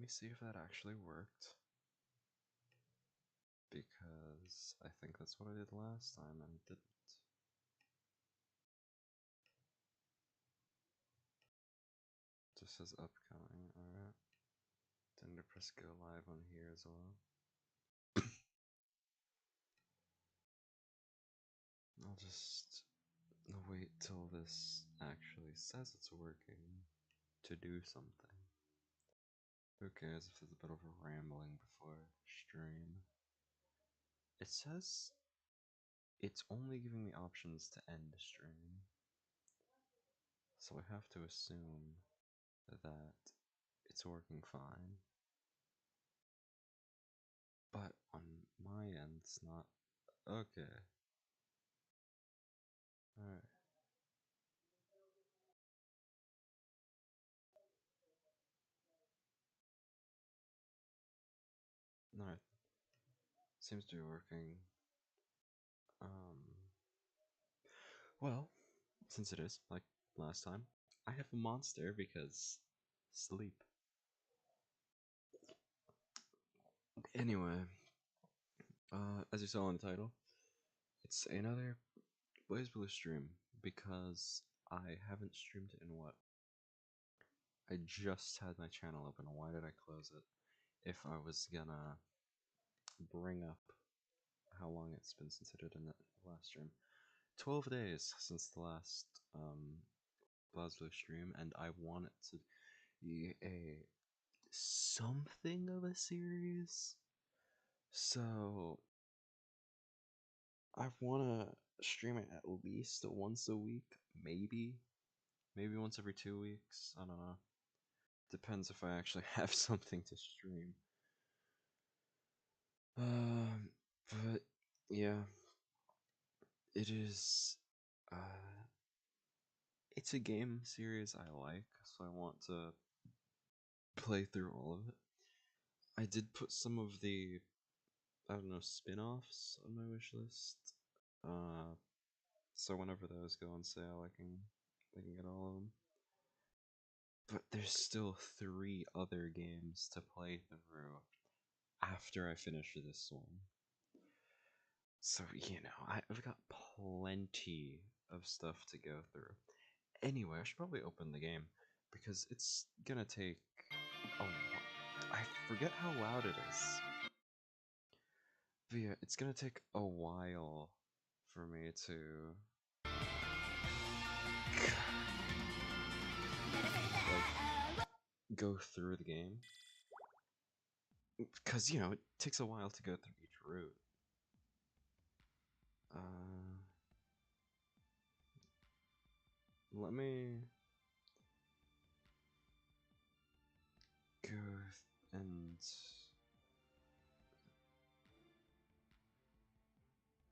me see if that actually worked. Because I think that's what I did last time and it didn't. Just says upcoming, alright. Then to press go live on here as well. I'll just wait till this actually says it's working to do something. Who cares if there's a bit of a rambling before stream? It says it's only giving me options to end stream. So I have to assume that it's working fine. But on my end, it's not. Okay. Alright. Alright. Seems to be working. Well, since it is, like last time, I have a monster because sleep. Anyway, as you saw in the title, it's another Blaze Blue stream because I haven't streamed in what? I just had my channel open. Why did I close it? If I was gonna bring up how long it's been since I did in the last stream. 12 days since the last Blaze Blue stream, and I want it to be a something of a series. So I want to stream it at least once a week, maybe once every 2 weeks. I don't know. Depends if I actually have something to stream. But yeah, it is. It's a game series I like, so I want to play through all of it. I did put some of the, I don't know, spin-offs on my wish list. So whenever those go on sale, I can get all of them. But there's still 3 other games to play through after I finish this one. So, I've got plenty of stuff to go through. Anyway, I should probably open the game, because it's gonna take a while. I forget how loud it is. But yeah, it's gonna take a while for me to like go through the game. Because, it takes a while to go through each route. Let me go and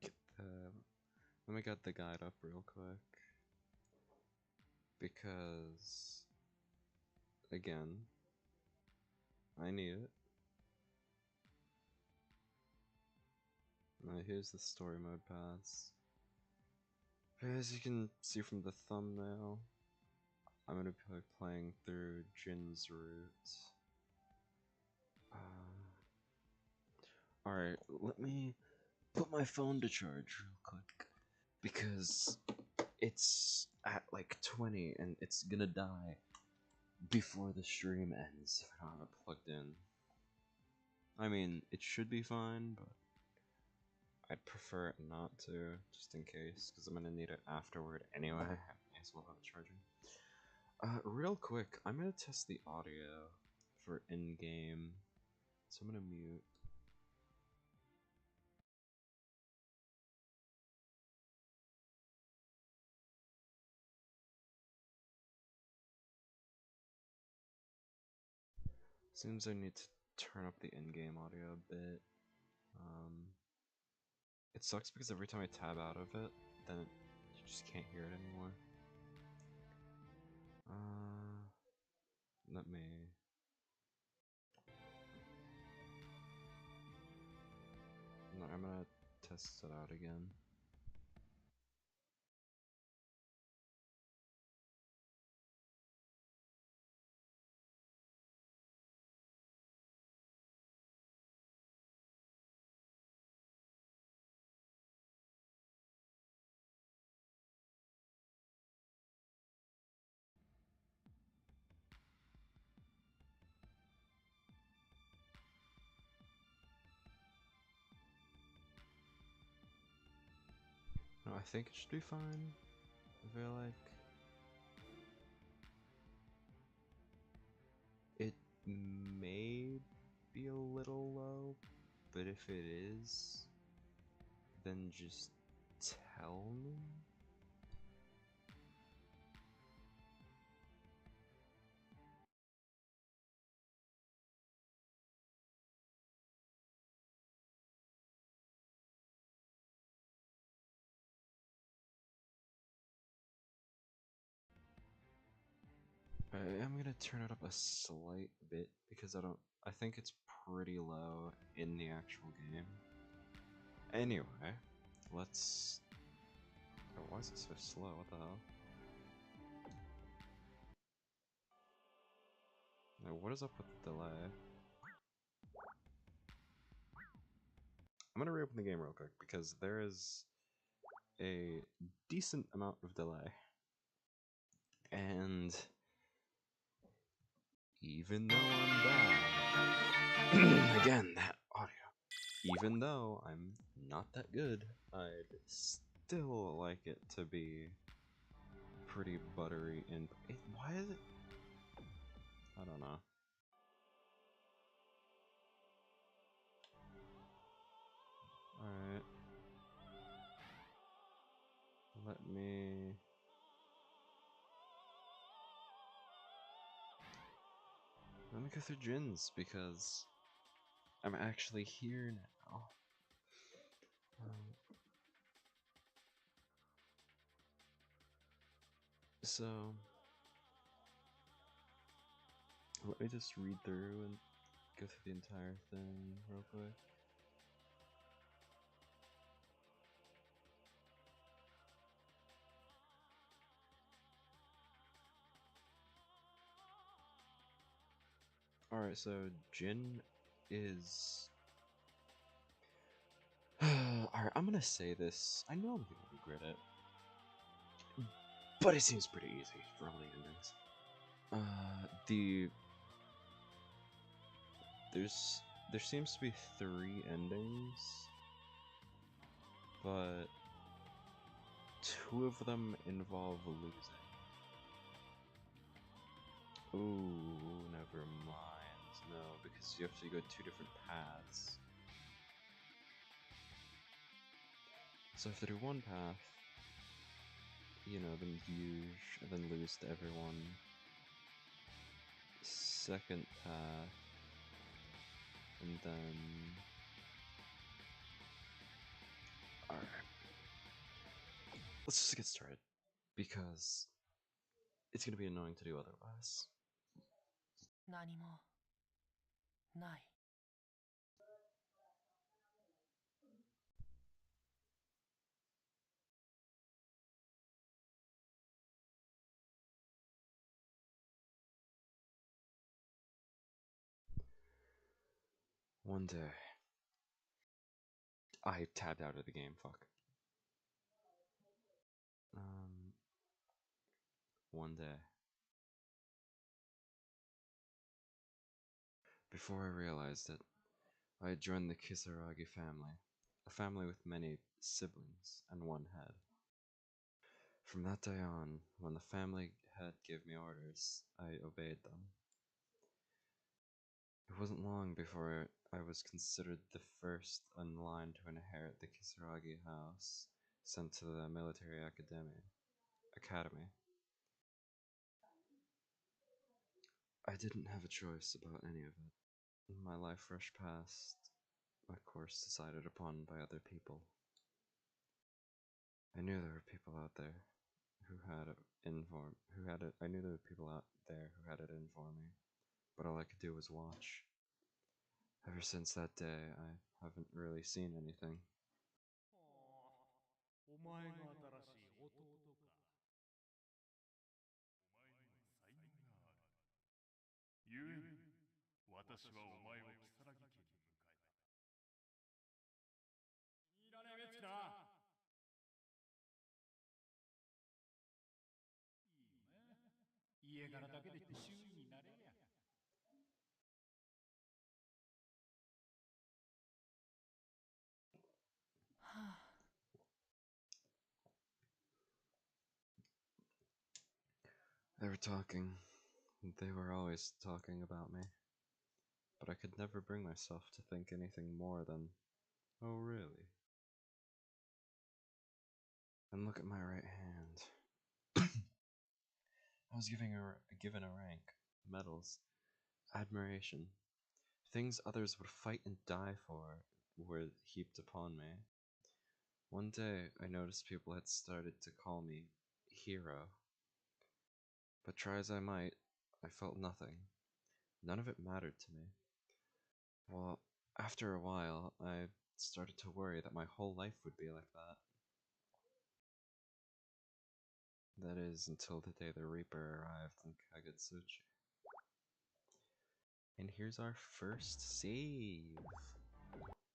get the. Let me get the guide up real quick. Because, again, I need it. Now, here's the story mode paths. As you can see from the thumbnail, I'm gonna be playing through Jin's route. Alright, let me put my phone to charge real quick. Because it's at like 20 and it's gonna die before the stream ends if I don't have it plugged in. I mean, it should be fine, but I'd prefer it not to, just in case, because I'm gonna need it afterward anyway. I may as well have it charging. Real quick, I'm gonna test the audio for in-game, so I'm gonna mute. Seems I need to turn up the in-game audio a bit. It sucks because every time I tab out of it, then you just can't hear it anymore. Let me... No, I'm gonna test it out again. I think it should be fine. I feel like it may be a little low, but if it is, then just tell me. I'm gonna turn it up a slight bit because I think it's pretty low in the actual game. Anyway, let's. Oh, why is it so slow? What the hell? Now, what is up with the delay? I'm gonna reopen the game real quick because there is a decent amount of delay. And even though I'm bad, again, that audio. Even though I'm not that good, I'd still like it to be pretty buttery and why is it? I don't know. Alright. Let me go through Jin's because I'm actually here now. So let me just read through and go through the entire thing real quick. Alright, so Jin is... Alright, I'm gonna say this. I know I'm gonna regret it. But it seems pretty easy for all the endings. There seems to be 3 endings, but 2 of them involve losing. Ooh, never mind. No, because you have to go 2 different paths. So if they do one path, you know, then huge, and then lose to everyone. Second path, and then... Alright. Let's just get started, because it's gonna be annoying to do otherwise. One day, I tabbed out of the game, fuck. One day. Before I realized it, I had joined the Kisaragi family, a family with many siblings and one head. From that day on, when the family head gave me orders, I obeyed them. It wasn't long before I was considered the first in line to inherit the Kisaragi house, sent to the military academy. I didn't have a choice about any of it. My life rushed past, my course decided upon by other people. I knew there were people out there who had it I knew there were people out there who had it in for me, but all I could do was watch. Ever since that day, I haven't really seen anything. お前の新しい弟か。お前には才能がある。故に、私はお前を如月家に迎えた。気に入らねえ目つきな。いいね。家柄だけで周囲になれや。はあ。They were talking. They were always talking about me. But I could never bring myself to think anything more than, oh, really? And look at my right hand. I was given a rank, medals, admiration. Things others would fight and die for were heaped upon me. One day, I noticed people had started to call me hero. But try as I might, I felt nothing. None of it mattered to me. Well, after a while, I started to worry that my whole life would be like that. That is, until the day the Reaper arrived in Kagetsuchi. And here's our first save.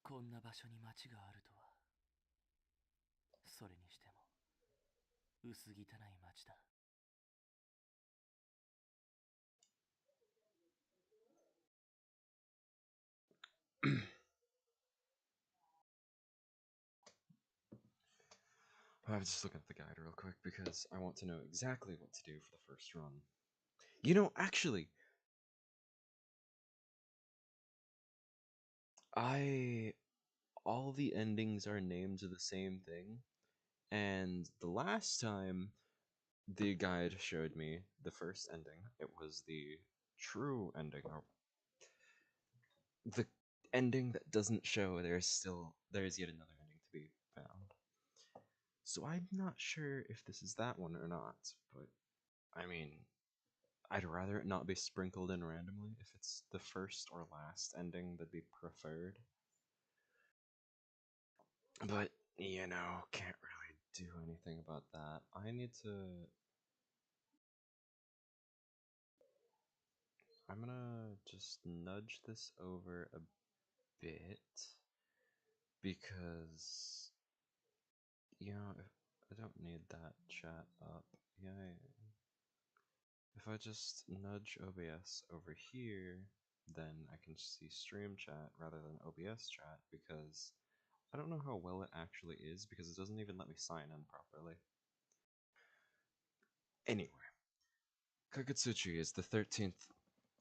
こんな場所に町があるとは。それにしても薄汚い町だ。I'm just looking at the guide real quick because I want to know exactly what to do for the first run. You know, actually, all the endings are named the same thing, and the last time the guide showed me the first ending, it was the true ending, or the ending that doesn't show there's yet another ending to be found. So I'm not sure if this is that one or not, but I mean, I'd rather it not be sprinkled in randomly. If it's the first or last ending, that'd be preferred. But, you know, can't really do anything about that. I'm gonna just nudge this over a bit because, you know, I don't need that chat up. Yeah, if I just nudge OBS over here, then I can see stream chat rather than OBS chat because I don't know how well it actually is because it doesn't even let me sign in properly. Anyway, Kagetsuchi is the 13th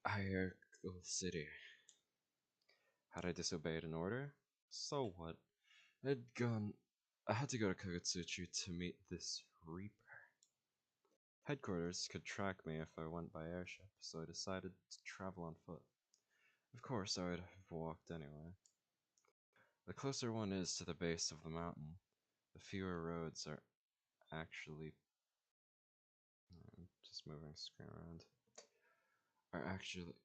hierarchical city. Had I disobeyed an order? So what? I had to go to Kagetsuchi to meet this Reaper. Headquarters could track me if I went by airship, so I decided to travel on foot. Of course, I would have walked anyway. The closer one is to the base of the mountain, the fewer roads are actually. Just moving the screen around.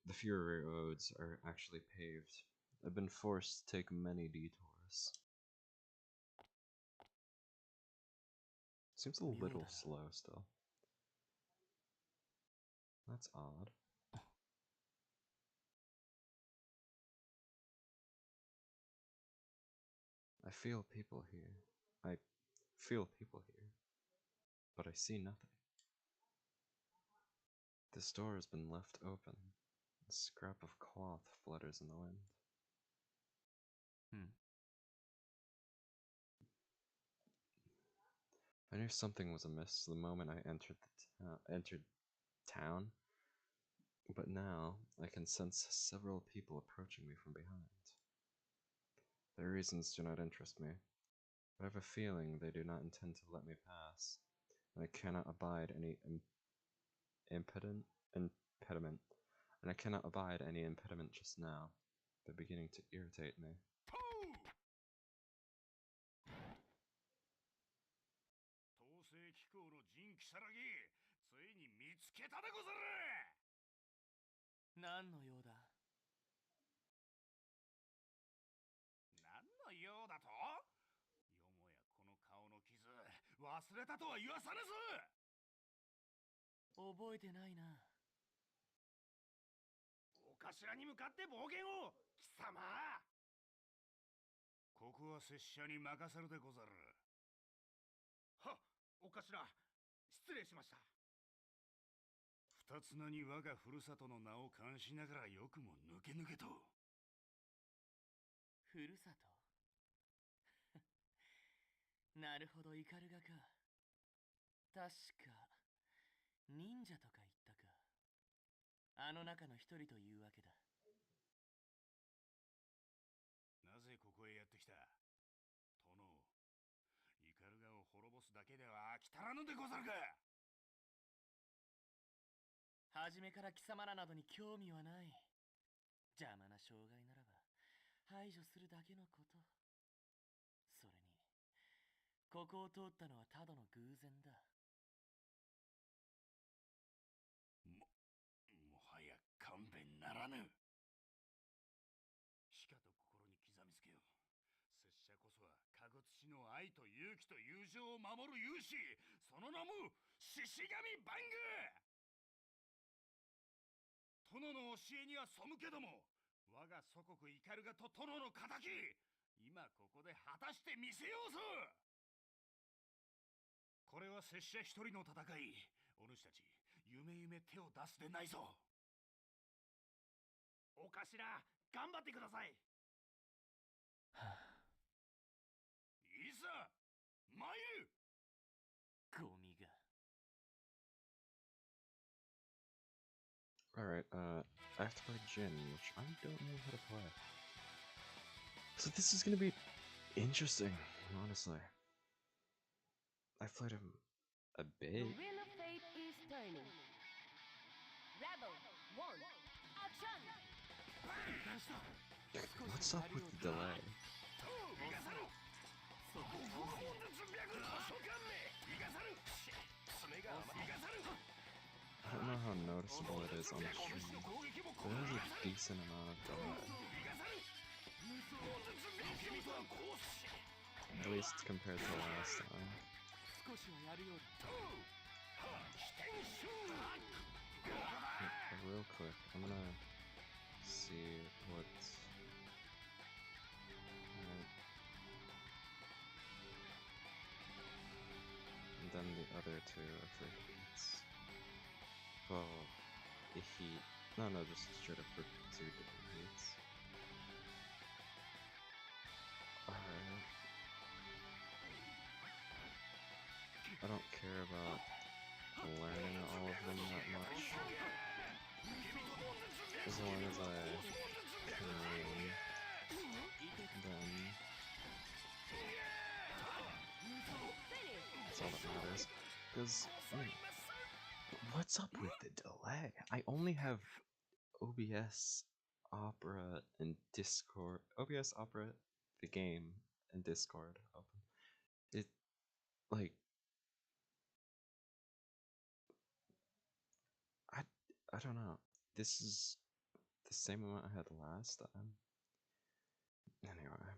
The fewer roads are actually paved. I've been forced to take many detours. Seems a little slow still. That's odd. I feel people here. I feel people here. But I see nothing. This door has been left open. A scrap of cloth flutters in the wind. I knew something was amiss the moment I entered town, but now I can sense several people approaching me from behind. Their reasons do not interest me. I have a feeling they do not intend to let me pass, and I cannot abide any impediment, and I cannot abide any impediment just now. They're beginning to irritate me. 統制機構の人気さらぎついに見つけたでござる。何の用だ。何の用だと。よもやこの顔の傷忘れたとは言わされず。覚えてないな。お頭に向かって暴言を。貴様。ここは拙者に任せるでござる。はっ、お頭、失礼しました。二つ名に我がふるさとの名を冠しながらよくも抜け抜けと。ふるさとなるほど、イカルガか。確か忍者とか言っあの中の一人というわけだ。なぜここへやってきた？殿、イカルガを滅ぼすだけでは飽き足らぬでござるか。初めから貴様らなどに興味はない。邪魔な障害ならば排除するだけのこと。それに、ここを通ったのはただの偶然だ。もはや勘弁ならぬ。しかと心に刻みつけよ。拙者こそはかぐつしの愛と勇気と友情を守る勇士、その名も獅子神バング。殿の教えには背けども、我が祖国イカルガと殿の仇、今ここで果たしてみせようぞ。これは拙者一人の戦い。お主たち、夢夢手を出すでないぞ。お頭、頑張ってください。いざ参る。ゴミが。Alright, I have to play Jin, which I don't know how to play. So this is gonna be interesting, honestly. I've played him a The bit. wheel of fate is turning. Rebel 1, action! What's up with the delay? I don't know how noticeable it is on the stream, but there's a decent amount of delay. At least compared to last time. Real quick, I'm gonna see what... And then the other two are for heats. Well, the heat... No, just straight up for 2 different heats. Alright. I don't care about learning all of them that much. As long as I can win, then that's all that matters. Because, what's up with the delay? I only have OBS Opera and Discord. OBS Opera, the game, and Discord open. It, like, I don't know. This is the same amount I had last time. Anyway.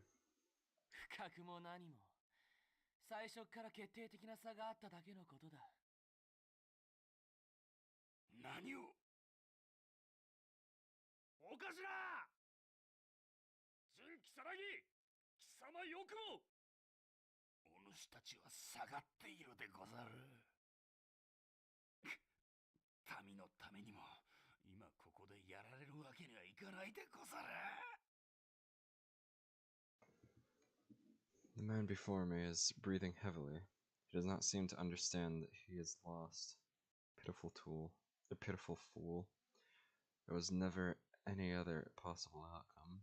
不覚も何も、最初から決定的な差があっただけのことだ。何を？お頭！純喜さらぎ、貴様よくも！お主たちは下がっているでござる。民のためにも、今ここでやられるわけにはいかないでござる。The man before me is breathing heavily. He does not seem to understand that he is lost. Pitiful tool. A pitiful fool. There was never any other possible outcome.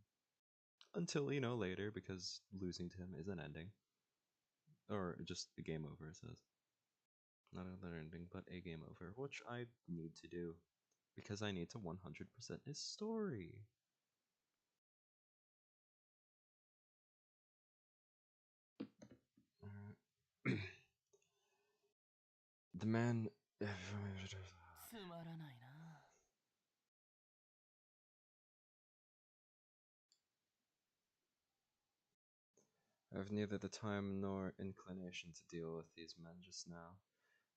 Until, later, because losing to him is an ending. Or just a game over, it says. Not another ending, but a game over, which I need to do. Because I need to 100% his story. The man... つまらないな。I have neither the time nor inclination to deal with these men just now.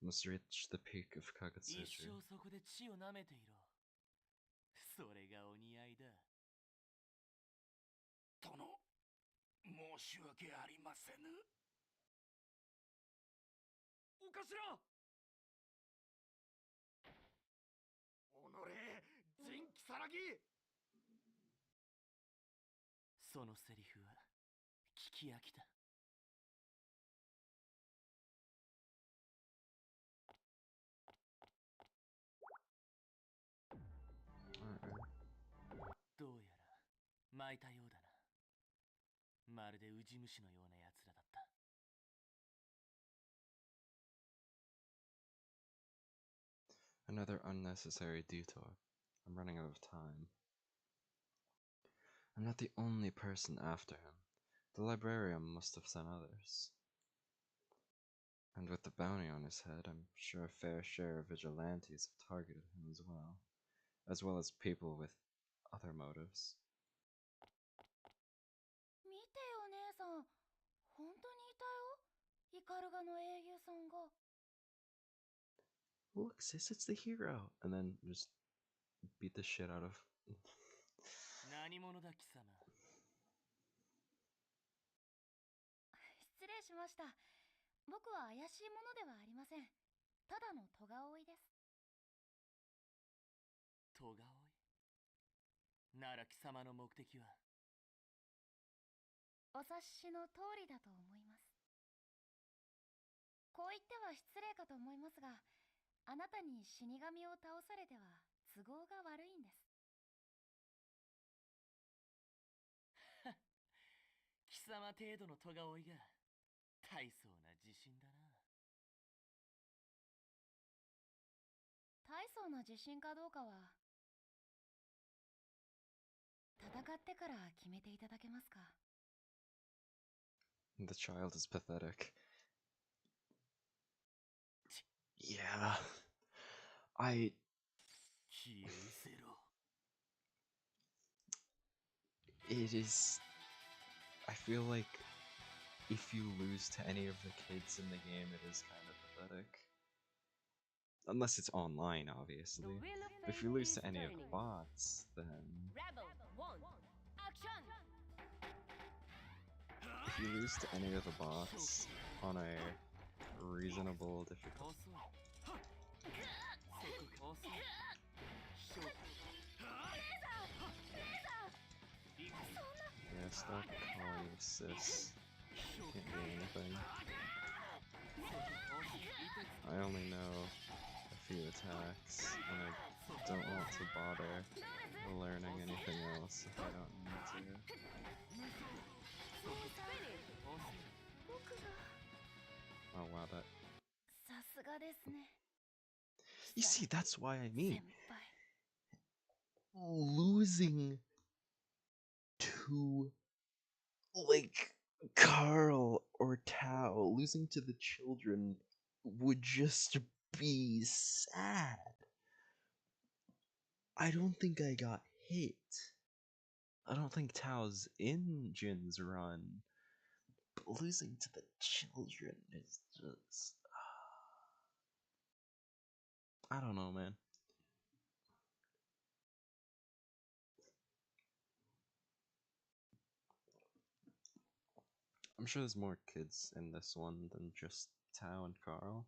I must reach the peak of 一 Kagutsuchi. 生そこで血を舐めていろ。それがお似合いだ。殿、申し訳ありませぬ。お頭！おのれ、純喜さらぎ！そのセリフは聞き飽きた。甘えたようだな。まるでウジ虫のような奴らだった。Another unnecessary detour. I'm running out of time. I'm not the only person after him. The librarian must have sent others. And with the bounty on his head, I'm sure a fair share of vigilantes have targeted him as well as people with other motives. 見てよ姉さん、本当にいたよ、イカルガの英雄さんが。 Look, sis, it's the hero! And then just beat the shit out of. 何者だ貴様。失礼しました。僕は怪しいものではありません。ただの戸が追いです。戸が追いなら貴様の目的は。お察しの通りだと思います。こう言っては失礼かと思いますが、あなたに死神を倒されては都合が悪いんです。貴様程度の戸が追いが大層な自信だな。大層な自信かどうかは戦ってから決めていただけますか。 The child is pathetic. Yeah. 消え失せろ。 It is. I feel like if you lose to any of the kids in the game, it is kind of pathetic. Unless it's online, obviously. But if you lose to any of the bots, then. Rebel 1 Action! If you lose to any of the bots on a reasonable difficulty. 遅い。勝負。 Yeah, stop calling me sis. Can't do anything. I only know a few attacks, and I don't want to bother learning anything else if I don't need to. Oh wow, that. さすがですね。 You see, that's why I 先 mean 輩。 losing to like Carl or Tao, losing to the children would just be sad. I don't think I got hit. I don't think Tao's in Jin's run. But losing to the children is just. I don't know, man. I'm sure there's more kids in this one than just Tao and Carl.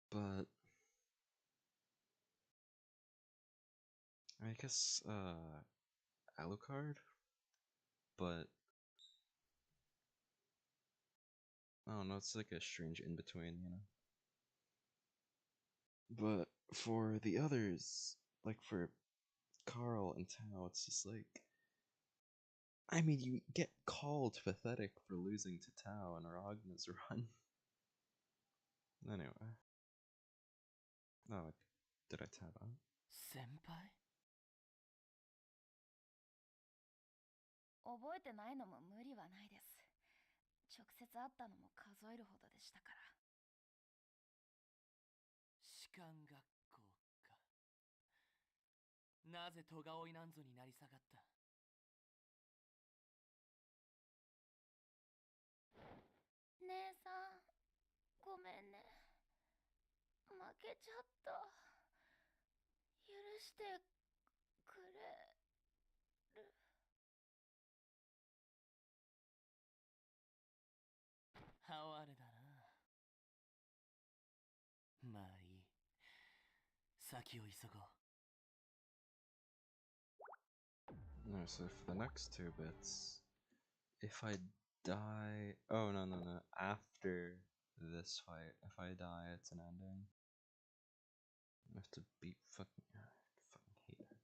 But I guess Alucard? But I don't know, it's like a strange in between, you know. But for the others, like for Carl and Tao, it's just like, I mean, you get called pathetic for losing to Tao and Ragna's run. Anyway. Oh, did I tab out? 先輩。覚えてないのも無理はないです。直接会ったのも数えるほどでしたから。士官学校か。なぜ戸が追いなんぞになり下がった。姉さん、ごめんね。負けちゃった。許してくれる。哀れだな。まあいい。先を急ごう。 No, so for the next two bits, if I die. Oh, no, no, no. After this fight, if I die, it's an ending. I have to beat fucking. I fucking hate it.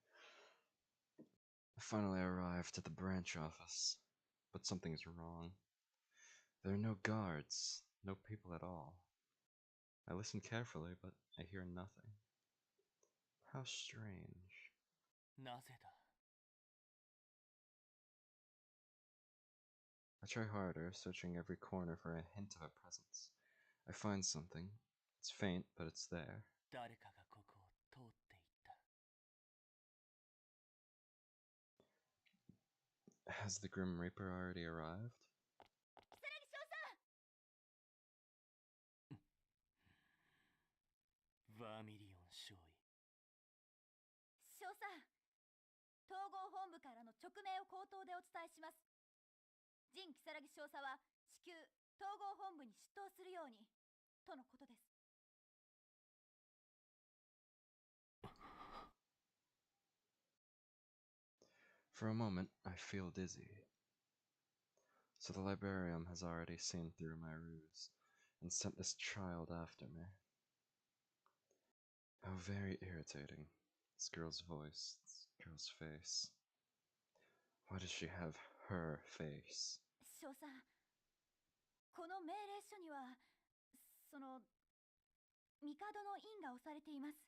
finally arrived at the branch office, but something's wrong. There are no guards, no people at all. I listen carefully, but I hear nothing. How strange. なぜだ I try harder, searching every corner for a hint of a presence. I find something. It's faint, but it's there. 誰かがここを通っていった Has the Grim Reaper already arrived? バーミリオン少尉少佐、統合本部からの勅命を口頭でお伝えします。陣如月少佐は至急統合本部に出頭するようにとのことです。 For a moment, I feel dizzy. So the librarian has already seen through my ruse and sent this child after me. How very irritating. This girl's voice, this girl's face. Why does she have her face? 少佐、この命令書には帝の印が押されています。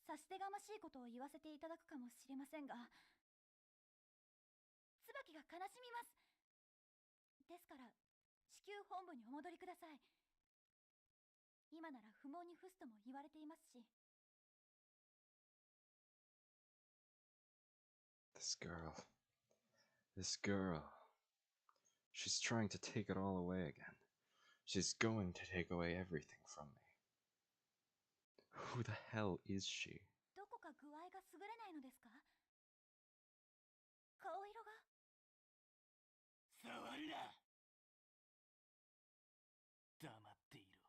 差し出がましいことを言わせていただくかもしれませんが、椿が悲しみます。ですから至急本部にお戻りください。今なら不毛に付すとも言われていますし。 This girl. She's trying to take it all away again. She's going to take away everything from me. Who the hell is she? どこか具合が優れないのですか？顔色が。触るな黙っていろ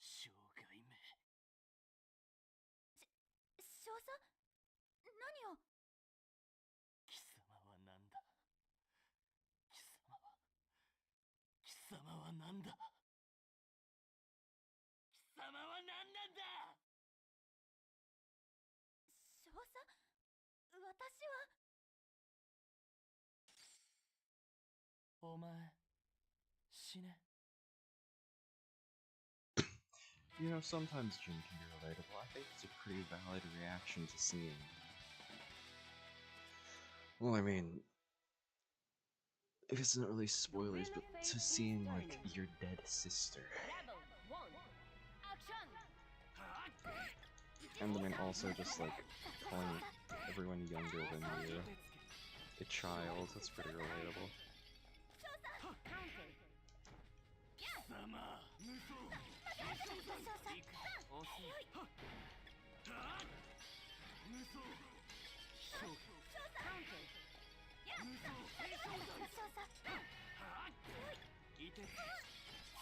障害め少佐、何を。貴様は何だ貴様は何だ貴様は何なんだ少佐、私は。お前死ね You know, sometimes Jin can be relatable. I think it's a pretty valid reaction to seeing. Well, I mean, it isn't really spoilers, but to seeing, like, your dead sister. And I mean, also just, like, calling everyone younger than you a child, that's pretty relatable.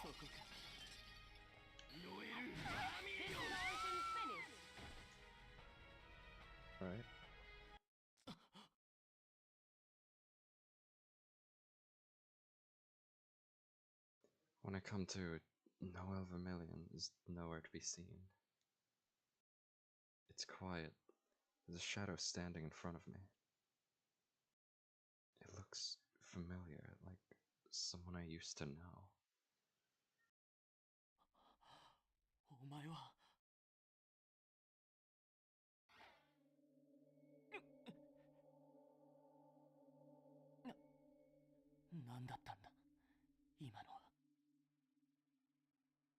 そこか Alright. When I come to, Noel Vermilion is nowhere to be seen. It's quiet. There's a shadow standing in front of me. It looks familiar, like someone I used to know. お前は何だったんだ今のは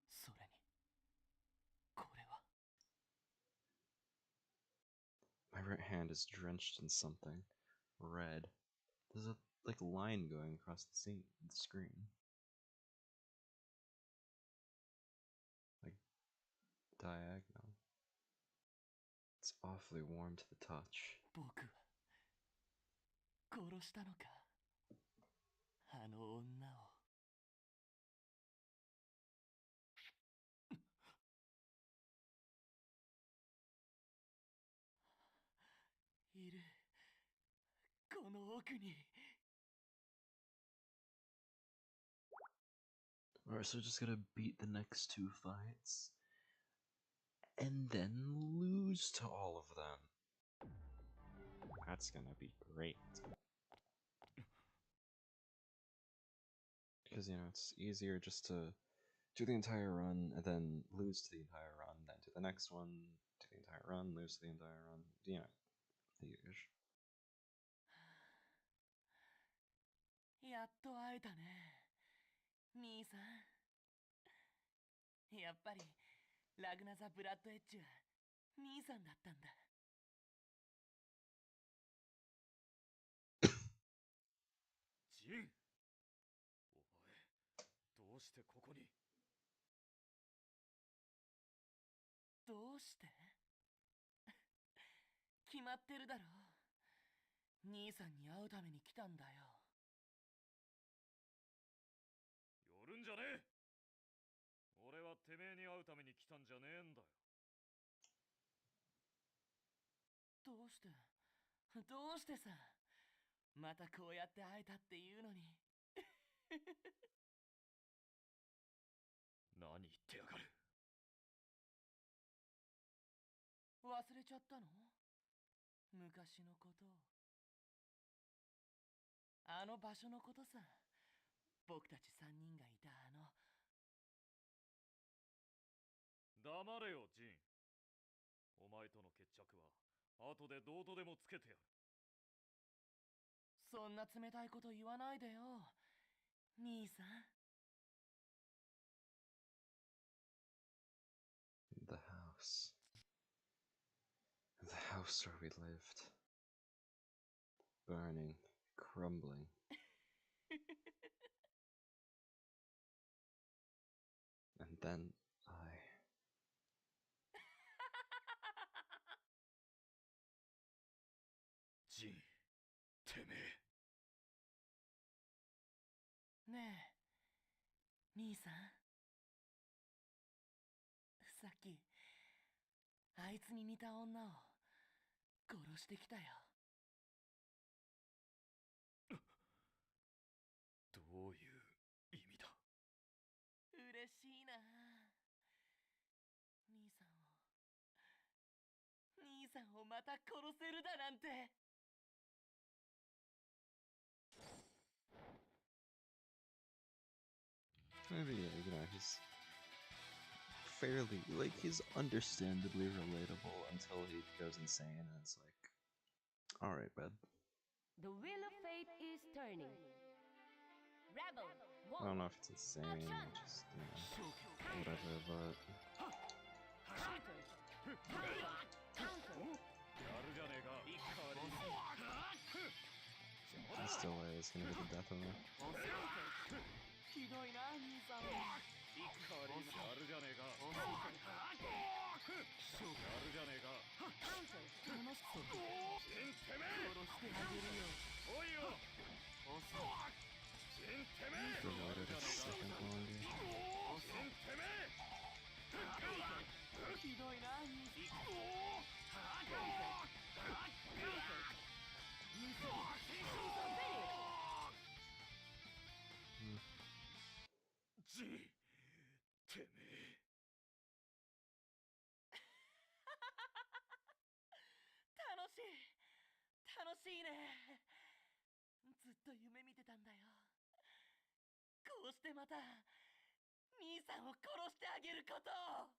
それにこれは My right hand is drenched in something red. There's a like line going across the screen. Like diagonal. It's awfully warm to the touch. 僕は殺したのかあの女をいるこの奥に Alright, so we're just gonna beat the next two fights. and then lose to all of them. That's gonna be great. Because, you know, it's easier just to do the entire run and then lose to the entire run, then do the next one, do the entire run, lose to the entire run. You know, the usual. やっと会えたね、兄さん。やっぱりラグナザ・ブラッドエッジは兄さんだったんだ。ジン、お前どうしてここに。どうして決まってるだろう。兄さんに会うために来たんだよ。寄るんじゃねえ。俺はてめえに会うために来たんじゃねえんだよ。どうしてどうしてさ、またこうやって会えたっていうのに。何言ってやがる。忘れちゃったの、昔のことを。あの場所のことさ。僕たち3人がいた黙れよ、ジン。お前との決着は後でどうとでもつけてやる。そんな冷たいこと言わないでよ、兄さん。The house. The house where we lived. Burning, crumbling. And then I. ジン、てめえ。ねえ、兄さん。さっき、あいつに似た女を殺してきたよ。どういう意味だ。嬉しいな。兄さんをまた殺せるだなんて。Maybe, yeah, you know, he's fairly, like, he's understandably relatable until he goes insane and it's like, alright, bud. The wheel of fate is turning. Rebel, I don't know one, if it's insane or just, you know, whatever, but counter, counter, counter. やるじゃねえか。this delay is gonna be the death of him. ひどいな、兄さん。やるじゃねえか。やるじゃねえか。楽しそう。ジン、てめえ。殺してあげるよ。おいよ。ジン、てめえ。 Provided a second longer. ジン、てめえ。ひどいな、兄さん。ジン、てめえ。楽しい。楽しいね。ずっと夢見てたんだよ。こうしてまた兄さんを殺してあげることを。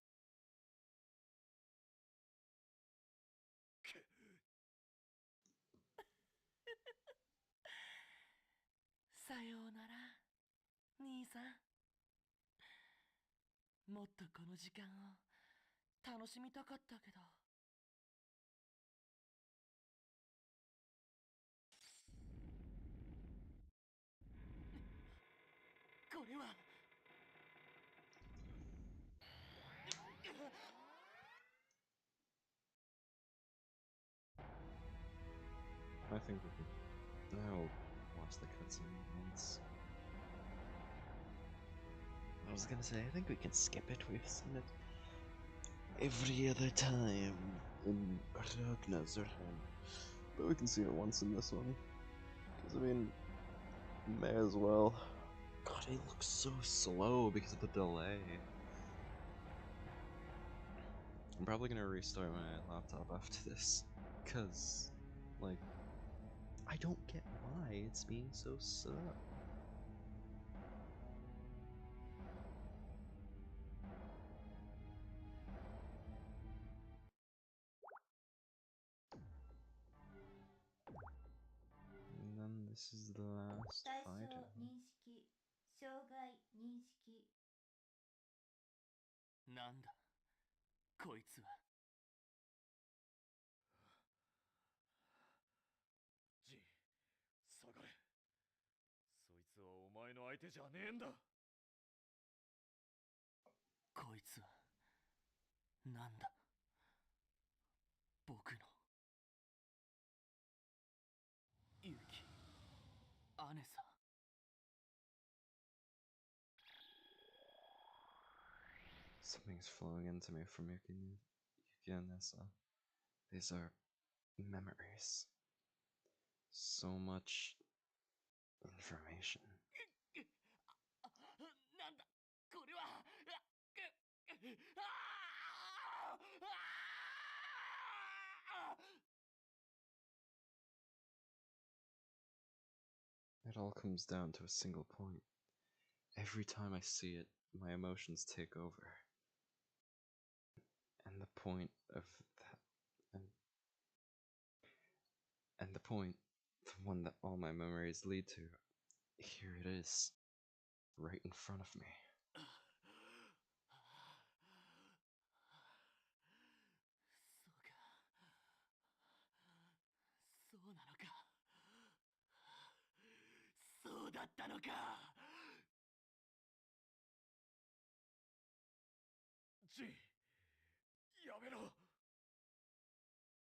さようなら、兄さん。もっとこの時間を楽しみたかったけど。これは。I think we can now watch the cutscene once. I was gonna say, I think we can skip it. We've seen it every other time in Ragnar's but we can see it once in this one. Because, I mean, may as well. God, he looks so slow because of the delay. I'm probably gonna restart my laptop after this, cause, like, I don't get why it's being so slow. And then this is the last 対 fight. 象認識障害認識なんだこいつは。ジン、下がれ。そいつはお前の相手じゃねえんだ。こいつはなんだ僕のユキ姉さん。Something's flowing into me from Yuki and Nessa. These are memories. So much information. なんだこれは。It all comes down to a single point. Every time I see it, my emotions take over. And the point of that, and the point, the one that all my memories lead to, here it is, right in front of me. そうなのか。そうだったのか。ジン、やめろ。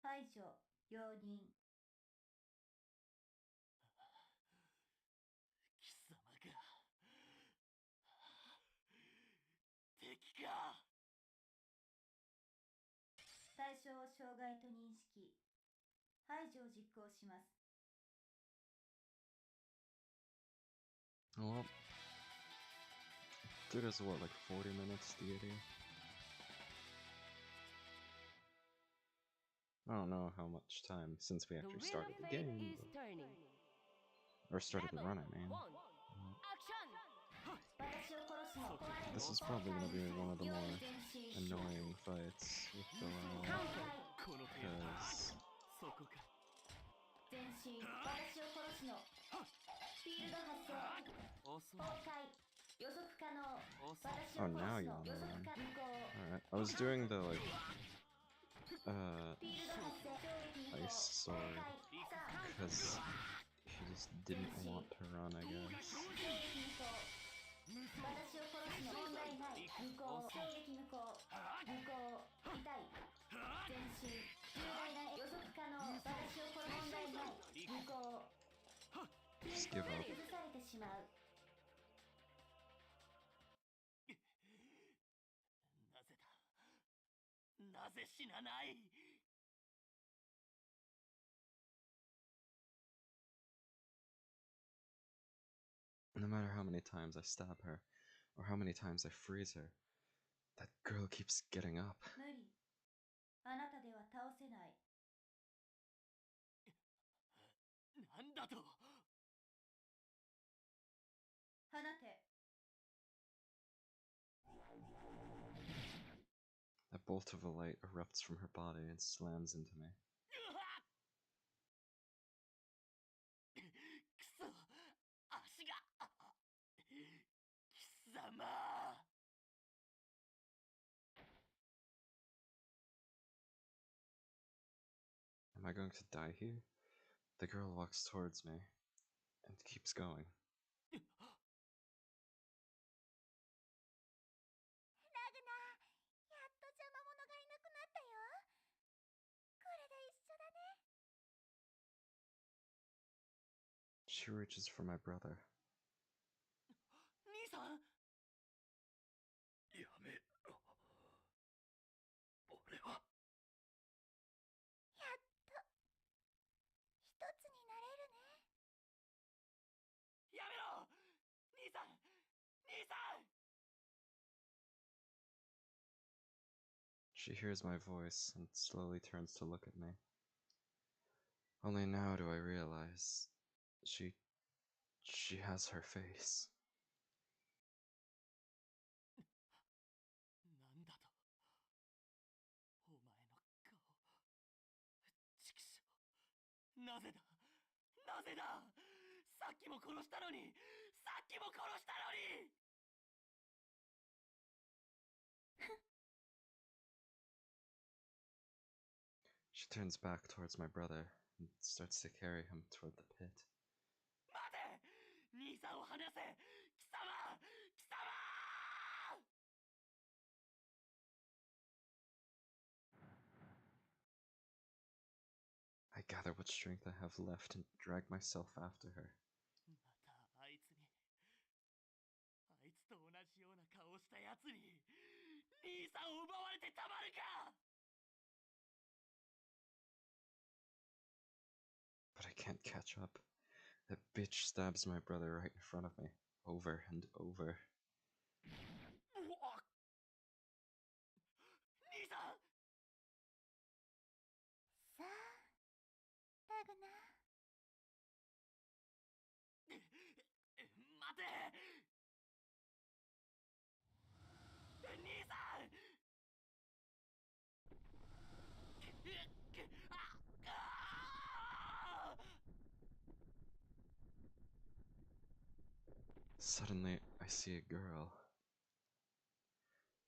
排除容認貴様か。敵か。対象を障害と認識排除を実行します Well, took us what, like 40 minutes to get here? I don't know how much time since we The actually wheel started of the fate game, is turning. or started the Level run, I mean. 1. But Action! 私を殺すの this is probably gonna be one of the more 前進 annoying fights with the Counter. この手。 because そこか。前進私を殺すのフィールド発生遅い。崩壊予測可能遅い。私 Oh, を now 殺す you の wanna 予測 run. 可能 Alright, I was doing the like フィールド発生衝撃無効 ice 崩 sword 壊さあ because he just didn't want to run, I guess. 衝撃無効私を殺すの問題ない無効衝撃無効無効痛い前進重大な予測可能私を殺す問題ない無効 Just give up. 崩されてしまうなぜだ。なぜ死なない。 No matter how many times I stab her, or how many times I freeze her, that girl keeps getting up. 無理あなたでは倒せないなんだと。放て A bolt of light erupts from her body and slams into me. くそ。足が。貴様。 Am I going to die here? The girl walks towards me and keeps going. ラグナやっと邪魔者がいなくなったよこれで一緒だね She reaches for my brother. 兄さん。やめろ。俺は。やっと一つになれるねやめろ。兄さん。兄さん。She hears my voice and slowly turns to look at me. Only now do I realize she has her face. なんだとお前の顔畜生なぜだなぜださっきも殺したのにさっきも殺したのに She turns back towards my brother and starts to carry him toward the pit. 待て兄さんを離せ貴様貴様 I gather what strength I have left and drag myself after her. またあいつにあいつと同じような顔をしたやつに兄さんを奪われてたまるか But I can't catch up. That bitch stabs my brother right in front of me, over and over. うわ兄さんさあラグナ待て兄さん Suddenly, I see a girl.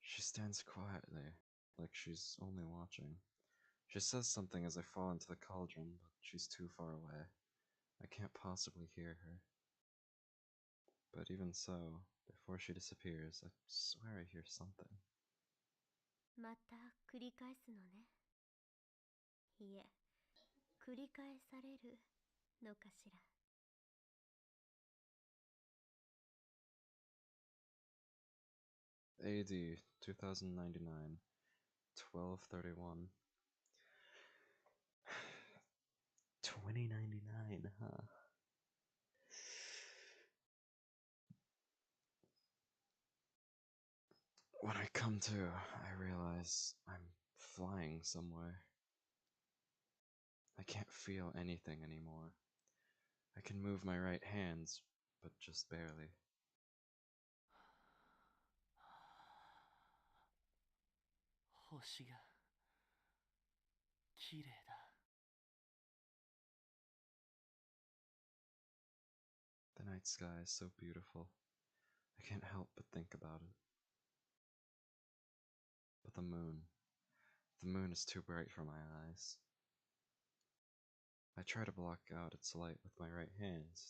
She stands quietly, like she's only watching. She says something as I fall into the cauldron, but she's too far away. I can't possibly hear her. But even so, before she disappears, I swear I hear something. また繰り返すのね。いえ、繰り返されるのかしら。AD 2099, 1231. 2099, huh? When I come to, I realize I'm flying somewhere. I can't feel anything anymore. I can move my right hands, but just barely. 星が綺麗だ The night sky is so beautiful. I can't help but think about it. But the moon is too bright for my eyes. I try to block out its light with my right hand.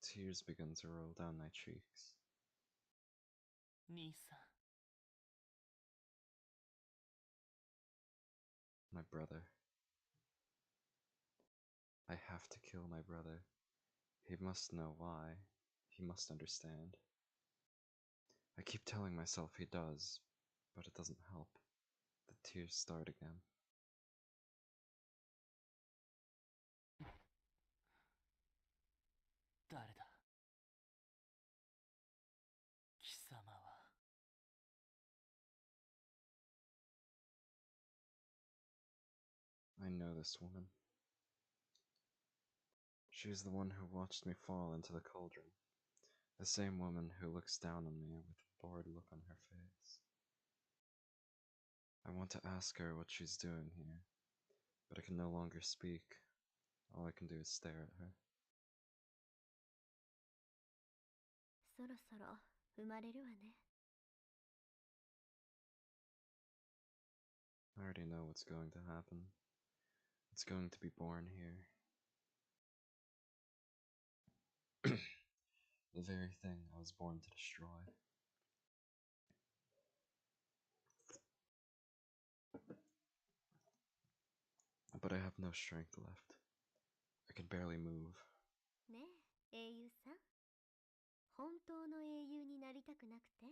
Tears begin to roll down my cheeks. 兄さん My brother. I have to kill my brother. He must know why. He must understand. I keep telling myself he does, but it doesn't help. The tears start again. 誰だ貴様は I know this woman. She's the one who watched me fall into the cauldron. The same woman who looks down on me with a bored look on her face. I want to ask her what she's doing here, but I can no longer speak. All I can do is stare at her. そろそろ生まれるわね。I already know what's going to happen. It's going to be born here. The very thing I was born to destroy. But I have no strength left. I can barely move. ねえ、英雄さん。本当の英雄になりたくなくて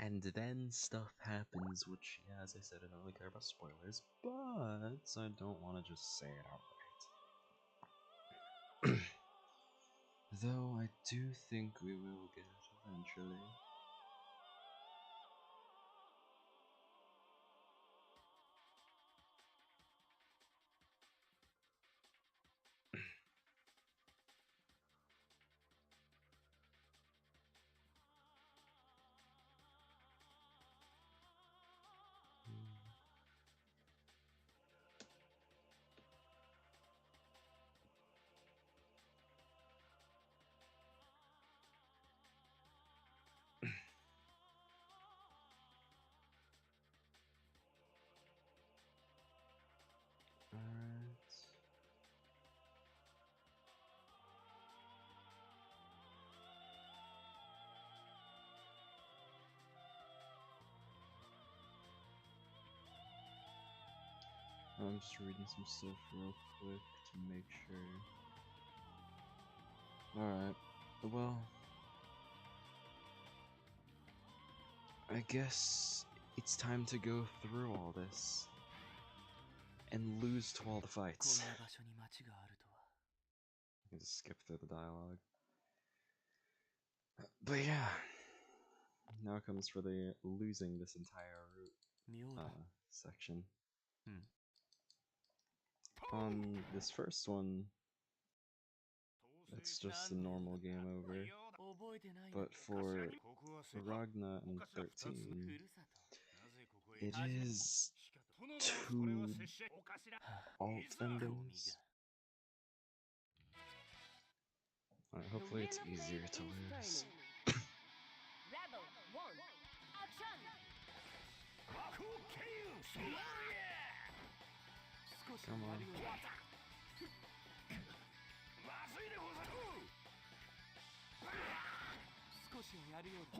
And then stuff happens, which, yeah, as I said, I don't really care about spoilers, but I don't want to just say it outright. Though I do think we will get it eventually. Alright. I'm just reading some stuff real quick to make sure. Alright, well, I guess it's time to go through all this and lose to all the こん fights. な場所に町があるとは。 I can just skip through the dialogue. But yeah, now it comes for the losing this entire route 妙だ。 section. Hmm. On this first one, it's just a normal game over. 覚えてないな。 But for Ragna and ふ 13, るさと。 it is 2 alt endings. Alright, hopefully it's easier to lose. Rebel 1. Action! 少し Come や on. るように。少しはやるように。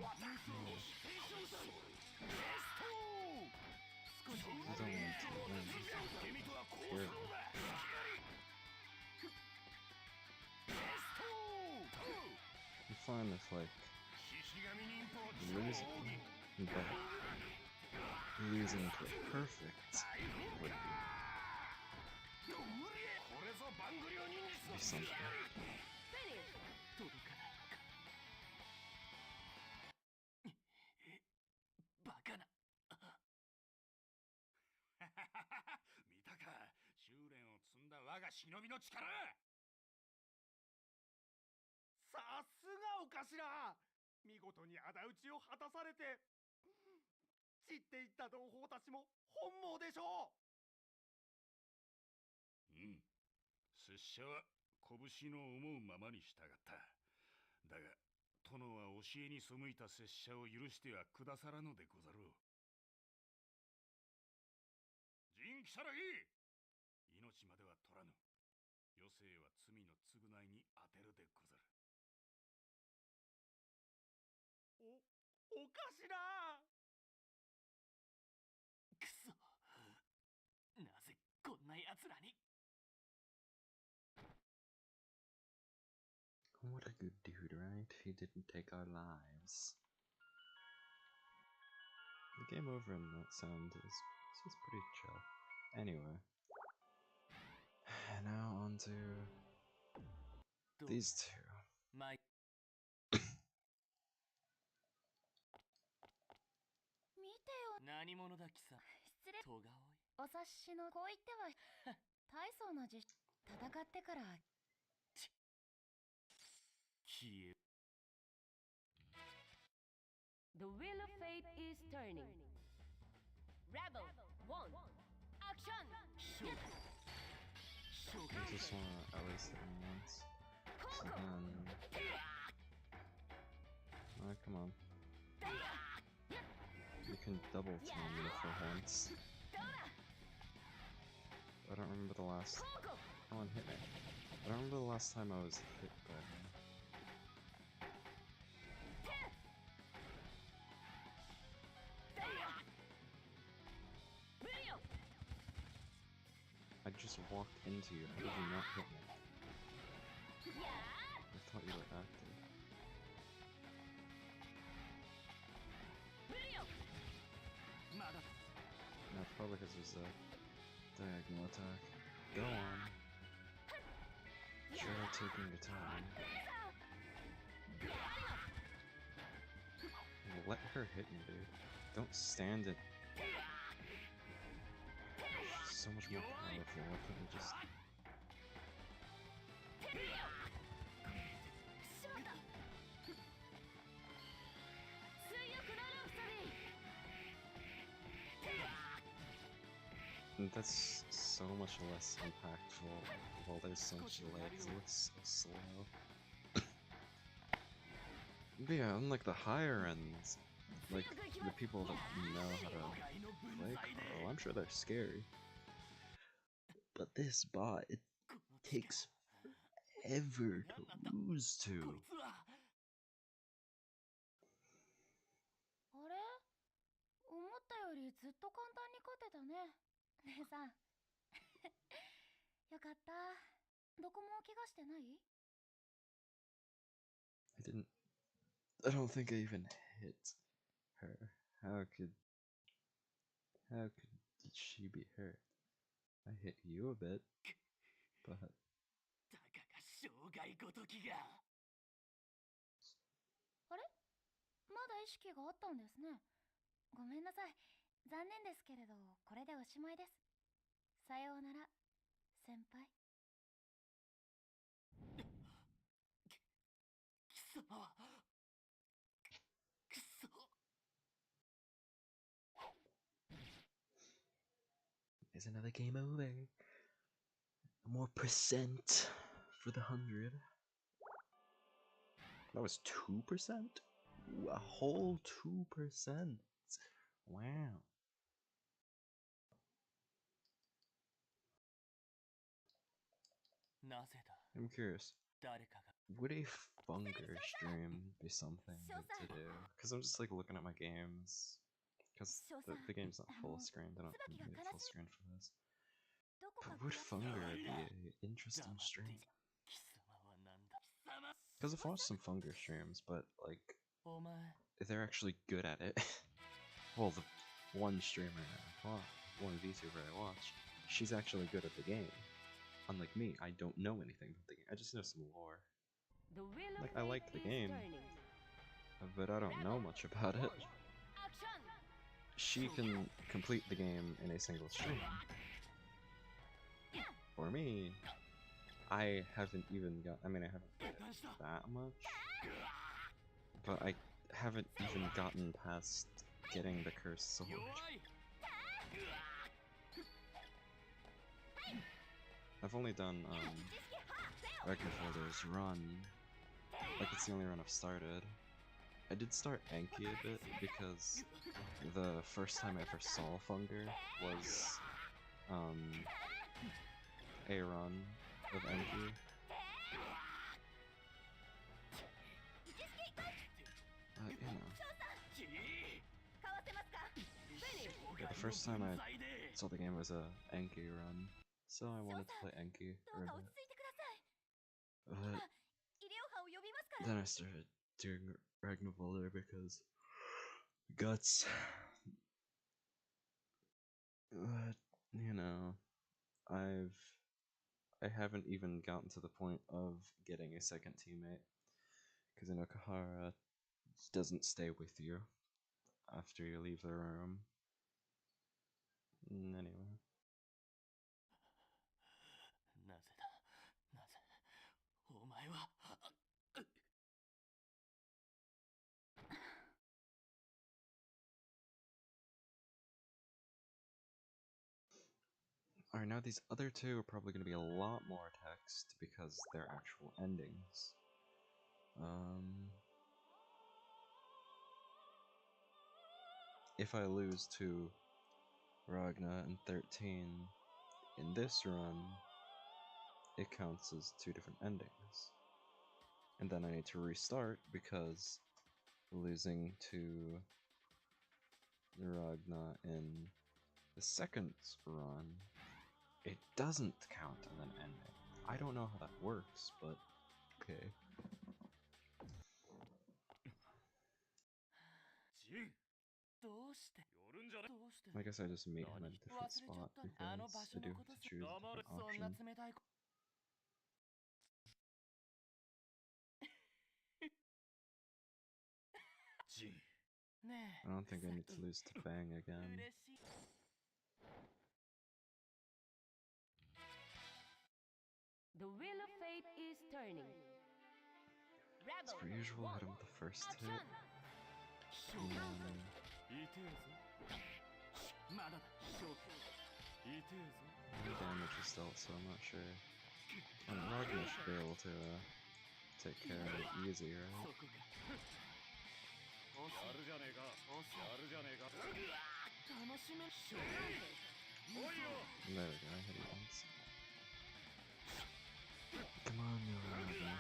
少し You は don't やるよ need to win. Clearly. I'm fine with like losing, but losing to perfect would be something. Finish! 届かないのか。バカな。見たか、修練を積んだ我が忍びの力。さすがお頭、見事に仇討ちを果たされて、散っていった同胞たちも本望でしょう。うん、拙者は拳の思うままに従った。だが殿は教えに背いた拙者を許してはくださらぬでござろう。陣木更木、命までは取らぬ。余生は罪の償いに当てるでござる。お頭。くそ。なぜこんな奴らに。 What a good dude, right? He didn't take our lives. The game over in that sound is just pretty chill. Anyway. Now on to どう these two. マイ見てよ。何者だ貴様。失礼。戸川い。お察しのこう言っては大層な戦ってから。消え。 The wheel of fate is turning. Rebel 1. Action! 勝負。勝 I 負。 just wanna at least hit him once. So then... come on. You can double team me for once. I don't remember the last... Come on, hit me. I don't remember the last time I was hit by him. I just walked into you. How did you not hit me? I thought you were active. No, it's probably because there's a diagonal attack. Go on. Try taking your time. Let her hit me, dude. Don't stand it. She's so much more powerful. Why can't we just... That's so much less impactful while there's so much legs. It looks so slow. But yeah, unlike the higher ends, like the people that know how to play Carl, I'm sure they're scary. But this bot, it takes forever to lose to. あれ思ったよりずっと簡単に勝てたね姉さんよかったどこも怪我してない I don't think I even hit her. How could did she be hurt? I hit you a bit, but たかが障害ごときがあれまだ意識があったんですねごめんなさい残念ですけれどこれでおしまいですさようなら先輩貴様はくそ is another game over. More percent for the 100. That was 2%? A whole 2%. Wow. I'm curious. Would a Funger stream be something good to do? Because I'm just like looking at my games. Because the game's not full screen. They don't make it full screen for this. But would Funger be an interesting stream? Because I've watched some Funger streams, but like they're actually good at it. Well, the one streamer I watch, one VTuber I watch, she's actually good at the game. Unlike me, I don't know anything about the game. I just know some lore. Like, I like the game, but I don't know much about it. She can complete the game in a single stream. For me, I haven't even got, I mean, I haven't played it that much, but I haven't even gotten past getting the cursed sword. I've only done, Ragnar's run. Like, it's the only run I've started. I did start Enki a bit, because the first time I ever saw Funger was, a run of Enki. You know. Yeah, the first time I saw the game was a Enki run, so I wanted to play Enki for a bit. But then I started doing Ragnarvalder because guts. But you know, I haven't even gotten to the point of getting a second teammate, because Kahara doesn't stay with you after you leave the room. Anyway. Alright, now these other two are probably going to be a lot more text because they're actual endings. If I lose to Ragna and 13 in this run, it counts as two different endings. And then I need to restart because losing to Ragna in the second run, it doesn't count as an ending. I don't know how that works, but okay. I guess I just meet him at a different spot because I do have to choose a different option. ね I don't え think I need to lose to Fang 嬉 again. しい The wheel of fate is turning. As Rebel per usual, hit him with the first hit. action. And then 痛えぞまだだ勝負痛えぞ no damage is dealt, so I'm not sure. Ragnar should be able to take care of it easy, そ right? こかやるじゃねえかやるじゃねえか楽しめ勝負おいよ There we go, I hit it once. Come on, Ragnar.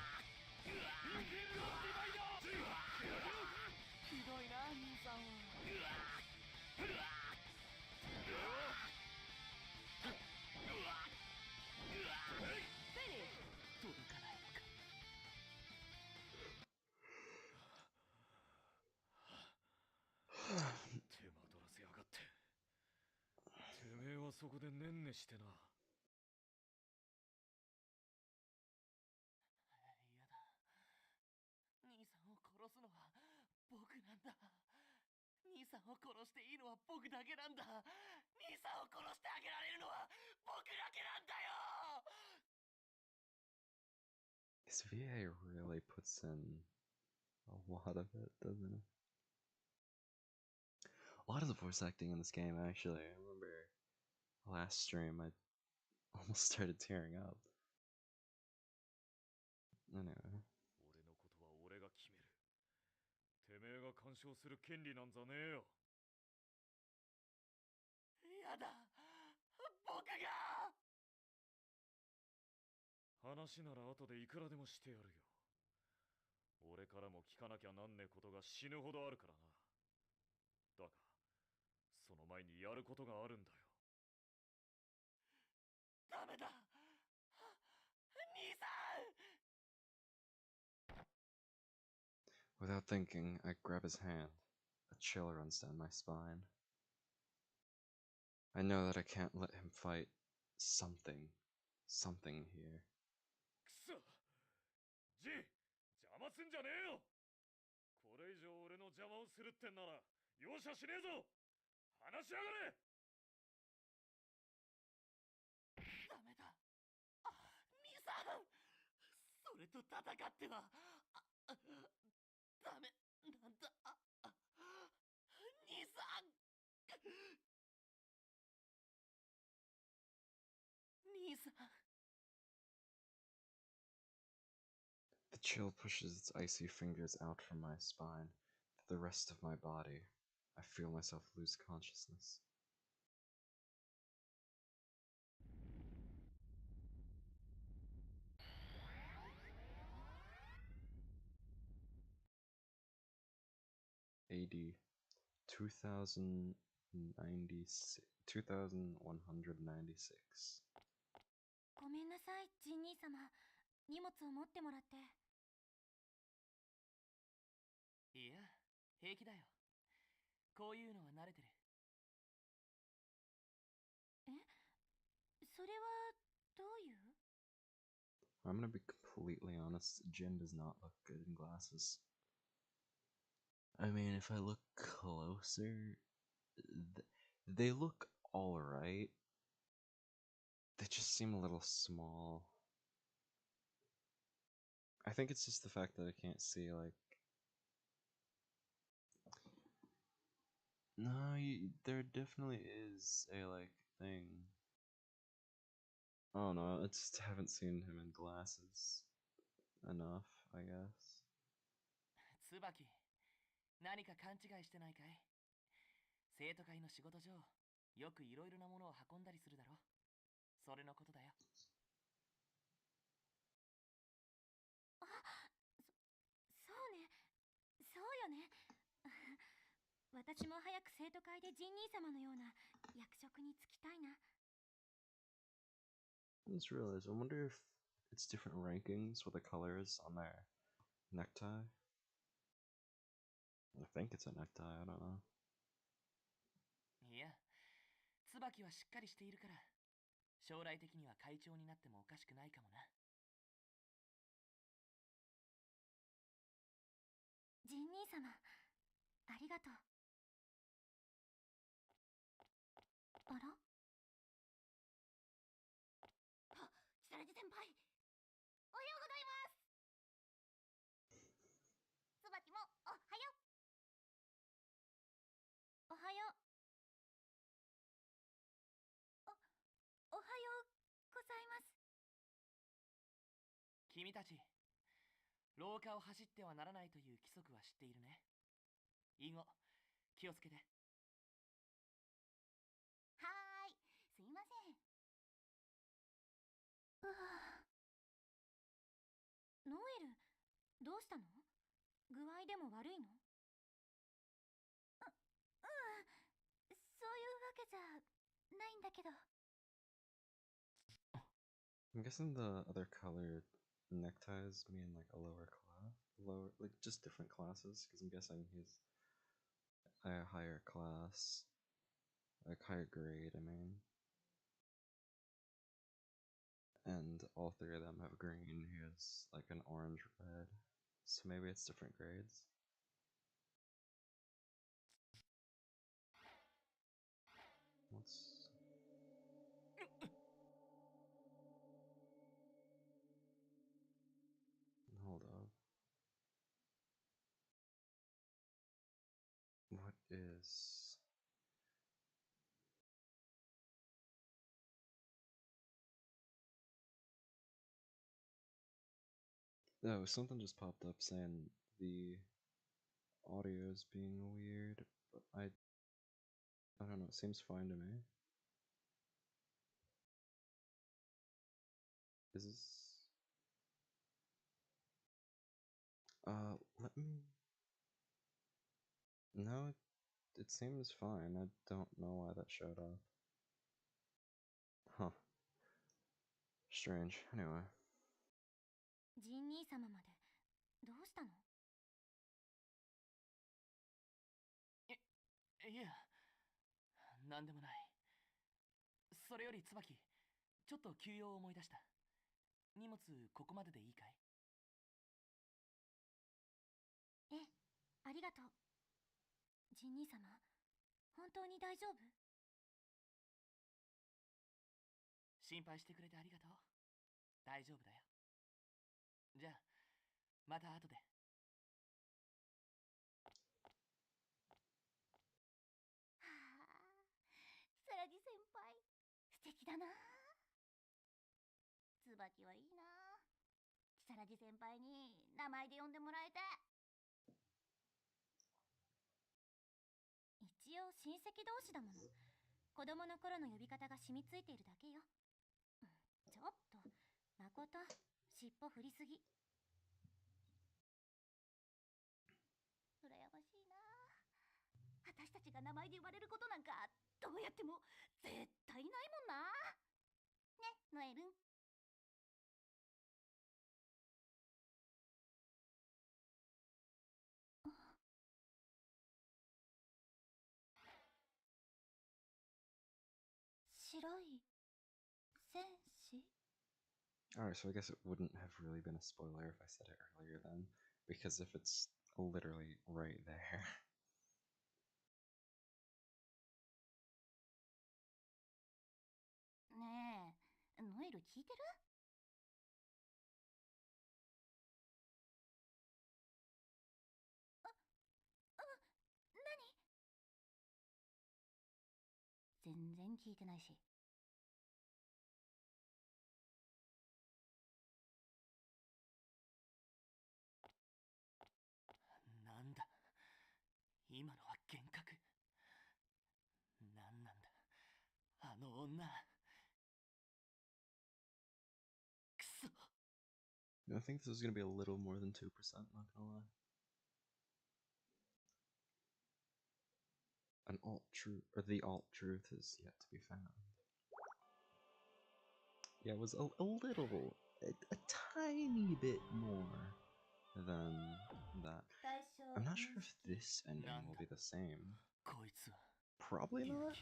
ひどいな兄さんは Finish. 届かないのか手間取らせやがっててめえはそこでねんねしてな嫌だ兄さんを殺すのは僕なんだ兄さんを殺していいのは僕だけなんだ兄さんを殺してあげられるのは僕だけなんだよ This VA really puts in a lot of it, doesn't it? A lot of the voice acting in this game, actually. I remember last stream, I almost started tearing up. Anyway. 俺のことは俺が決めるてめえが干渉する権利なんざねえよやだ僕が話なら後でいくらでもしてやるよ俺からも聞かなきゃなんねえことが死ぬほどあるからなだがその前にやることがあるんだよダメだ兄さん Without thinking, I grab his hand. A chill runs down my spine. I know that I can't let him fight something here. くそジン邪魔すんじゃねえよこれ以上俺の邪魔をするってんなら容赦しねえぞ話しやがれダメだ兄さんそれと戦ってはダメなんだ兄さん兄さん The chill pushes its icy fingers out from my spine to the rest of my body. I feel myself lose consciousness. AD 2196. ごめんなさいジン兄様荷物を持ってもらっていや平気だよこういうのは慣れてるそれはどういう I'm gonna be completely honest, Jin does not look good in glasses. I mean, if I look closer, they look alright. They just seem a little small. I think it's just the fact that I can't see, like... No, there definitely is a, like, thing. Oh no, I just haven't seen him in glasses enough, I guess. 椿何か勘違いしてないかい生徒会の仕事上よくいろいろなものを運んだりするだろそれのことだよそうねそうよね私も早く生徒会でジン兄様のような役職に就きたいな I just realized, I wonder if it's different rankings with the colors on their necktie. I think it's a necktie, I don't know. いや椿はしっかりしているから将来的には会長になってもおかしくないかもなジン兄様ありがとう君たち、廊下を走ってはならないという規則は知っているね。以後、気をつけて。はーい、すいません。うわノエル、どうしたの？具合でも悪いの？そういうわけじゃないんだけど。I'm guessing the other colored neckties mean like a lower class, lower, like just different classes. Because I'm guessing he's a higher class, like higher grade. I mean, and all three of them have green. He has like an orange red, so maybe it's different grades. What's hold up? What is? No, something just popped up saying the audio is being weird, but I don't know, it seems fine to me. Is this let me no, it seems fine. I don't know why that showed up. Huh. Strange. Anyway. ジン兄様までどうしたの？いや、なんでもない。それより椿、ちょっと急用を思い出した。荷物ここまででいいかい？ええ、ありがとう。ジン兄様、本当に大丈夫？心配してくれてありがとう。大丈夫だよ。じゃあ、また後で。はあ、如月先輩、素敵だな。椿はいいな。如月先輩に名前で呼んでもらえて。一応親戚同士だもの。子供の頃の呼び方が染みついているだけよ。ちょっと、誠、尻尾振りすぎ。羨ましいな。私たちが名前で呼ばれることなんかどうやっても絶対ないもんな。ね、ノエルン。白い戦士？ Alright, so I guess it wouldn't have really been a spoiler if I said it earlier then, because if it's literally right there. ねえ、ノエル聞いてる？何？全然聞いてないし。なんだ、今のは幻覚。なんなんだ、あの女。くそ。I think this is gonna be a little more than 2%, not gonna lie. An alt truth, or the alt truth is yet to be found. Yeah, it was a little, a tiny bit more than that. I'm not sure if this ending will be the same. こいつは Probably not.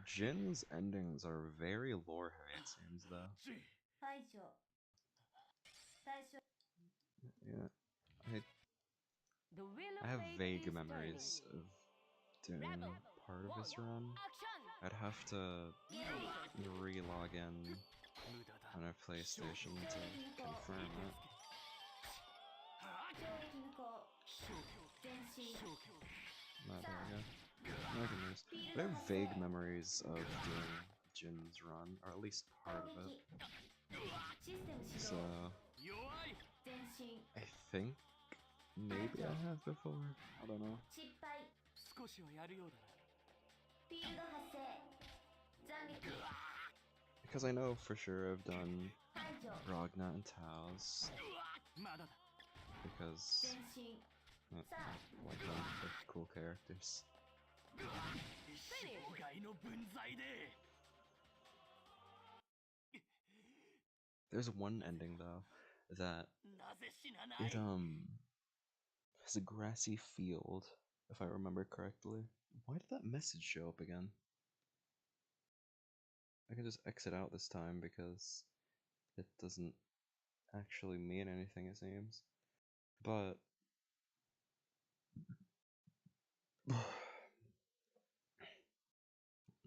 Jin's endings are very lore heavy, it seems, though. 大将。大将。 Yeah, The wheel I of have fate vague is memories turning. of doing Rebel, part of his warrior, run. action! I'd have to re-log in 無駄だ。 on a PlayStation to confirm it. 超撃無効。全身。 There we go. No, I can use. But I have vague memories of doing Jin's run, or at least part of it. システム始 So 動 弱い 前進 I think maybe I have before. I don't know. 失敗少しはやるようだな。フィールド発生残撃 Because I know for sure I've done 排除 Ragna and Taos. まだだ。 Because 前進 I さあ like them. They're cool characters. 障害の分際で。 There's one ending though that なぜ死なない it has a grassy field, if I remember correctly. Why did that message show up again? I can just exit out this time because it doesn't actually mean anything, it seems. But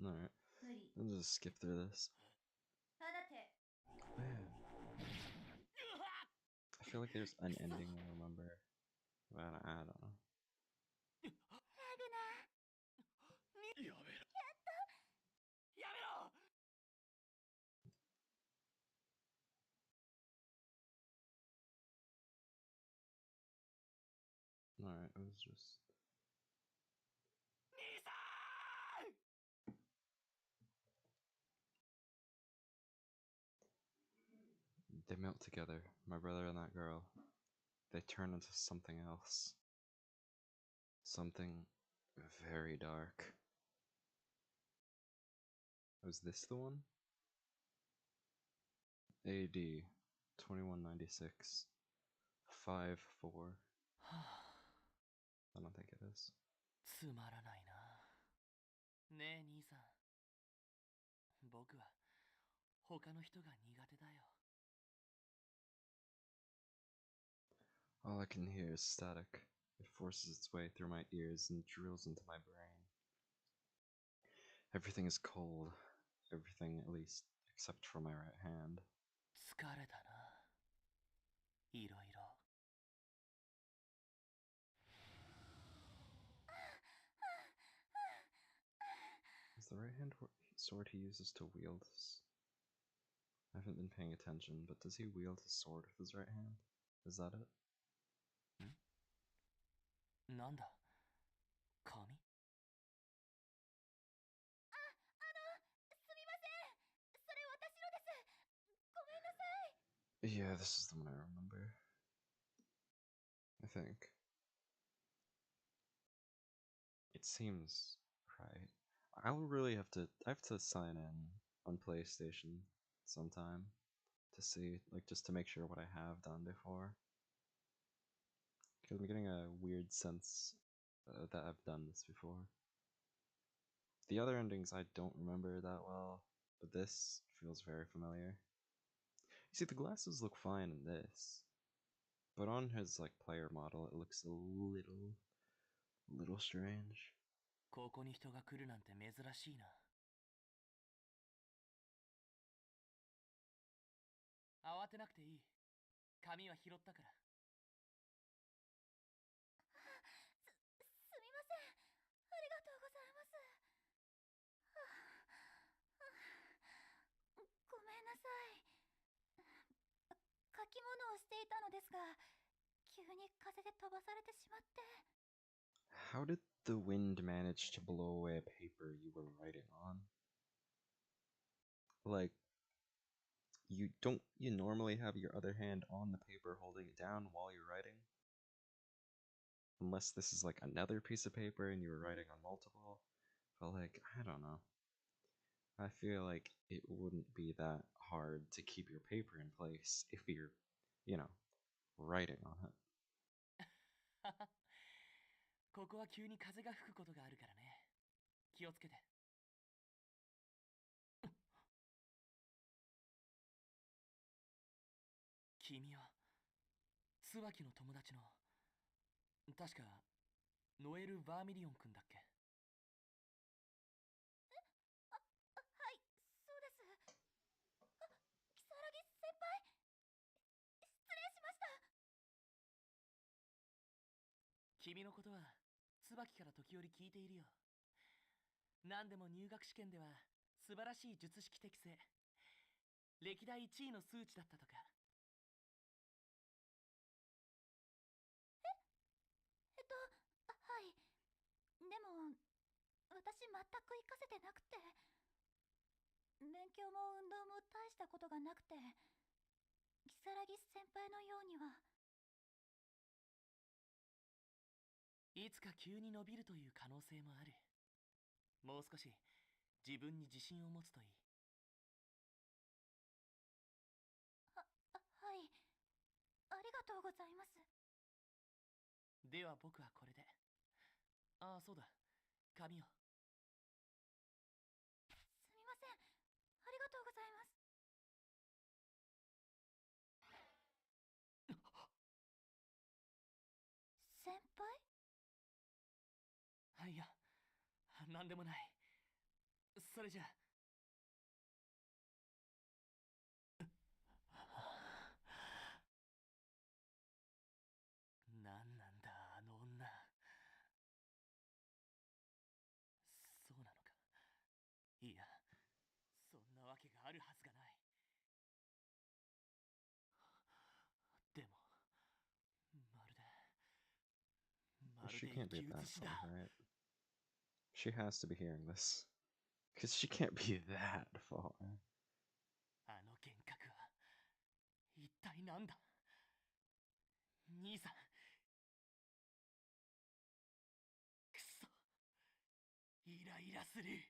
alright, 無理 I'll just skip through this. 放て Man, I feel like there's an ending I remember, but I don't know. ラグナやめろ。やめろ。 Alright, it was just... 兄さん They melt together, my brother and that girl. They turn into something else. Something very dark. Was this the one? AD 2196 5-4. I don't think it is. つまらないな。ねえ兄さん。僕は他の人が苦手だよ。 All I can hear is static. It forces its way through my ears and drills into my brain. Everything is cold. Everything, at least, except for my right hand. 疲れたな。いろいろ。 Is the right hand sword he uses to wield this? I haven't been paying attention, but does he wield his sword with his right hand? Is that it? なんだ紙すみませんそれ私のですごめんなさい Yeah, this is the one I remember. I think. It seems right. I have to sign in on PlayStation sometime to see, like, just to make sure what I have done before. Because I'm getting a weird sense that I've done this before. The other endings I don't remember that well, but this feels very familiar. You see, the glasses look fine in this, but on his, like, player model, it looks a little strange. ここに人が来るなんて珍しいな。慌てなくていい。紙は拾ったから。すみませんありがとうございますごめんなさい書き物をしていたのですが急に風で飛ばされてしまって How did the wind manage to blow away a paper you were writing on? Like, you normally have your other hand on the paper holding it down while you're writing? Unless this is like another piece of paper and you were writing on multiple. But like, I don't know. I feel like it wouldn't be that hard to keep your paper in place if you're, writing on it. ここは急に風が吹くことがあるからね。気をつけて。君は椿の友達の確かノエル・バーミリオン君だっけ？はいそうですあ如月先輩失礼しました君のことは椿から時折聞いているよ。何でも入学試験では素晴らしい術式適正。歴代1位の数値だったとか。はい。でも、私全く活かせてなくて、勉強も運動も大したことがなくて、如月先輩のようには。いつか急に伸びるという可能性もある。もう少し自分に自信を持つといい。はい。ありがとうございます。では僕はこれで。ああ、そうだ。髪を。すみません。ありがとうございます。先輩？いや、なんでもない。それじゃあ。なんなんだ、あの女。そうなのか。いや、そんなわけがあるはずがない。でも、まる She で can't 生 be き that 写し far, だ。right? She has to be hearing this. Because she can't be that far. あの幻覚は一体なんだ。兄さん、くそ、イライラする。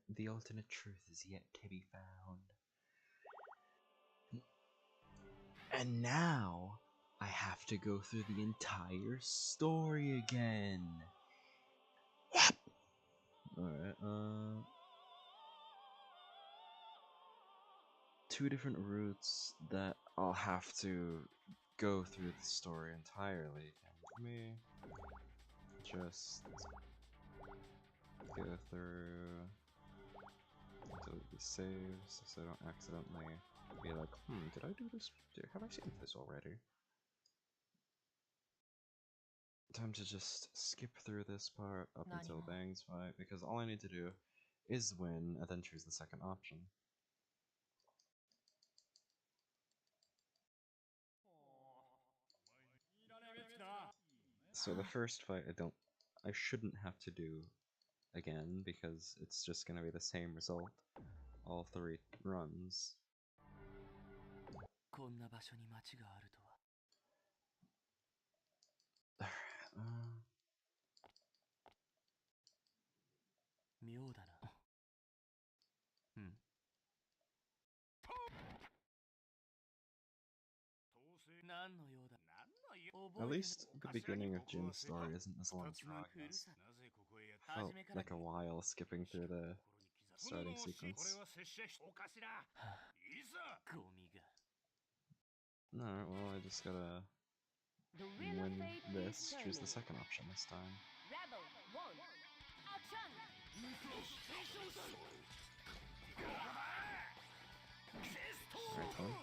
The alternate truth is yet to be found. And now I have to go through the entire story again. Alright, two different routes that I'll have to go through the story entirely. And let me just go through until it saves so I don't accidentally be like, did I do this? Have I seen this already? Time to just skip through this part up until Bang's fight, because all I need to do is win and then choose the second option. So the first fight I shouldn't have to do again, because it's just gonna be the same result all 3 runs. こんな場所に町があるとは。妙だな。うん。何の用だ。 At least the beginning of Jin's story isn't as long as Ragna's. Felt like a while skipping through the starting sequence. ゴミが。 Alright, well I just gotta The wheel of win fate is this, choose the turning. second option this time. Rebel 1. Action! Alright, fine.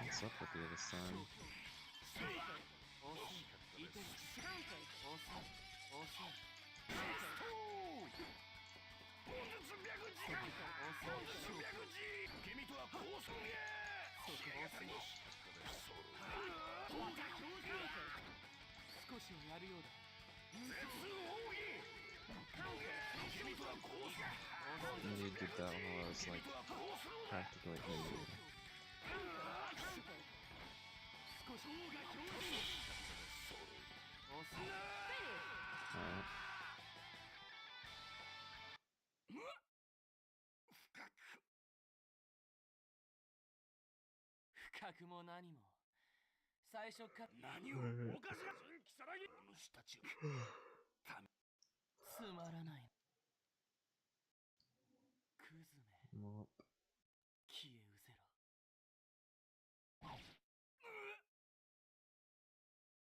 What's up with you this time? You did that while I was like practically injured. Alright. 深くも何も。最初から何をおかしら純喜さらぎ主たちをつまらない。クズめ。 Well, 消え失せろ。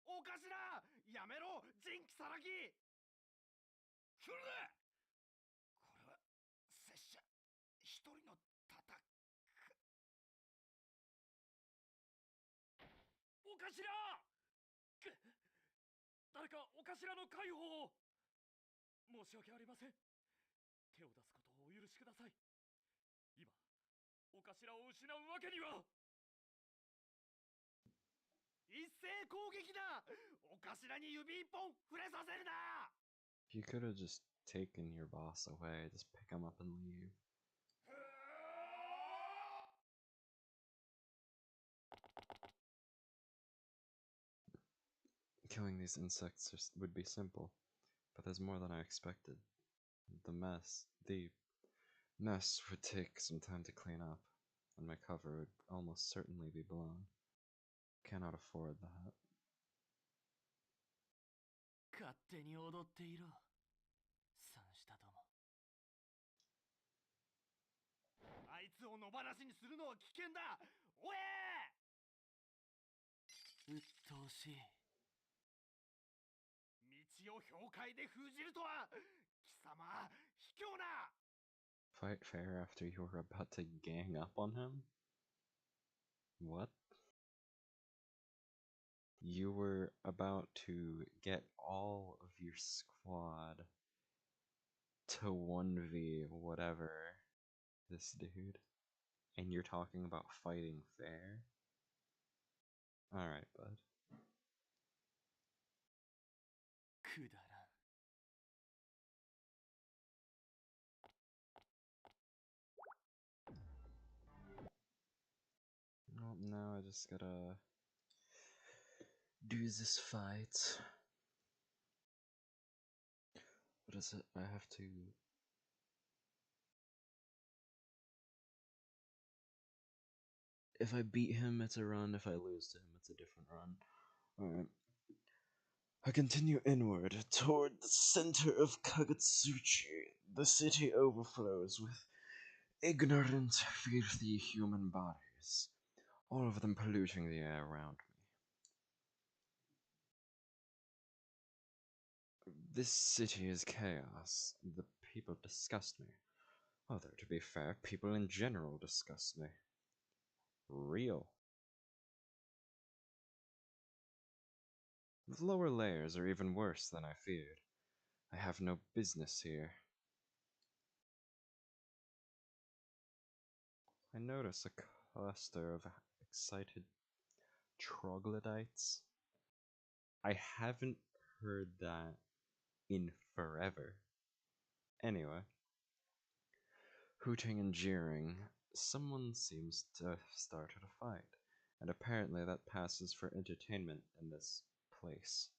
おかしらやめろ純喜さらぎ来るなこれは拙者一人の戦おかしら誰かお頭の介抱を。申し訳ありません。手を出すことをお許しください。今お頭を失うわけには。一斉攻撃だ。お頭に指一本触れさせるな。 You could have just taken your boss away, just pick him up and leave. Killing these insects would be simple, but there's more than I expected. The mess would take some time to clean up, and my cover would almost certainly be blown. Cannot afford that. 勝手に踊っていろ、三下とも。あいつを野放しにするのは危険だ。おえ。鬱陶しい。道を氷塊で封じるとは貴様卑怯な。 Fight fair after you were about to gang up on him? What? You were about to get all of your squad to 1v whatever this dude, and you're talking about fighting fair? Alright, bud. くだらん。Well, now I just gotta do this fight. What is it? I have to... If I beat him, it's a run. If I lose to him, it's a different run. Alright. I continue inward, toward the center of Kagatsuchi. The city overflows with ignorant, filthy human bodies, all of them polluting the air around me. This city is chaos. The people disgust me. Although, to be fair, people in general disgust me. Real. The lower layers are even worse than I feared. I have no business here. I notice a cluster of excited troglodytes. I haven't heard that in forever. Anyway, hooting and jeering, someone seems to have started a fight, and apparently that passes for entertainment in this place.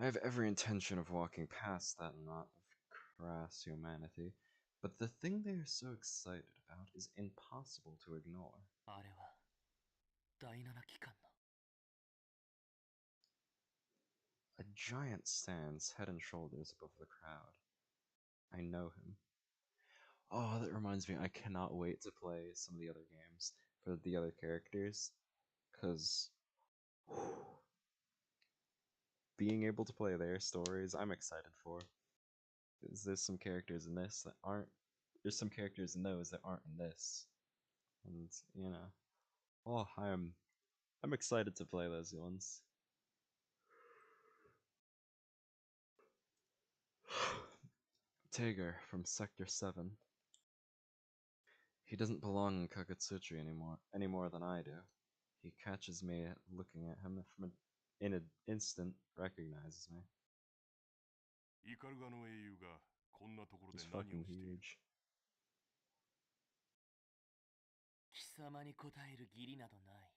I have every intention of walking past that knot of crass humanity, but the thing they are so excited about is impossible to ignore. あれは第七機関の。 A giant stands head and shoulders above the crowd. I know him. Oh, that reminds me, I cannot wait to play some of the other games for the other characters, because being able to play their stories, I'm excited for. There's some characters in this that aren't, there's some characters in those that aren't in this, and, you know, oh, I'm excited to play those ones. Tager from Sector 7. He doesn't belong in Kagatsuchi any more than I do. He catches me looking at him in an instant, recognizes me. イカルガの英雄がこんなところで He's 何を fucking している。 huge. 貴様に答える義理などない。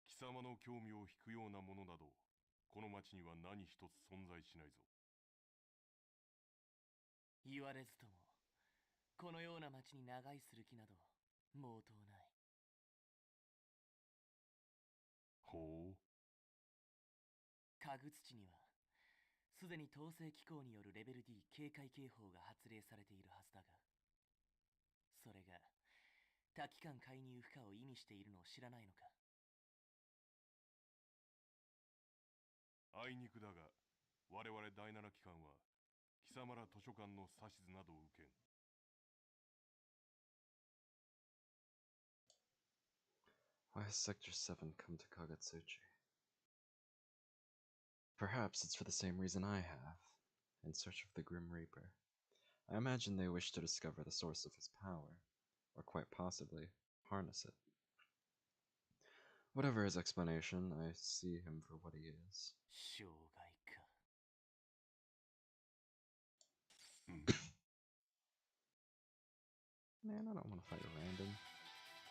貴様の興味を引くようなものなどこの町には何一つ存在しないぞ。言われずとも、このような町に長居する気など毛頭ない。ほう。家具土にはすでに統制機構によるレベル D 警戒警報が発令されているはずだが、それが多機関介入不可を意味しているのを知らないのか。あいにくだが我々第七機関は貴様ら図書館の指図などを受けん。 Why has Sector 7 come to Kagatsuchi? Perhaps it's for the same reason I have, in search of the Grim Reaper. I imagine they wish to discover the source of his power, or quite possibly, harness it. Whatever his explanation, I see him for what he is. 障害か。Man, I don't want to fight random.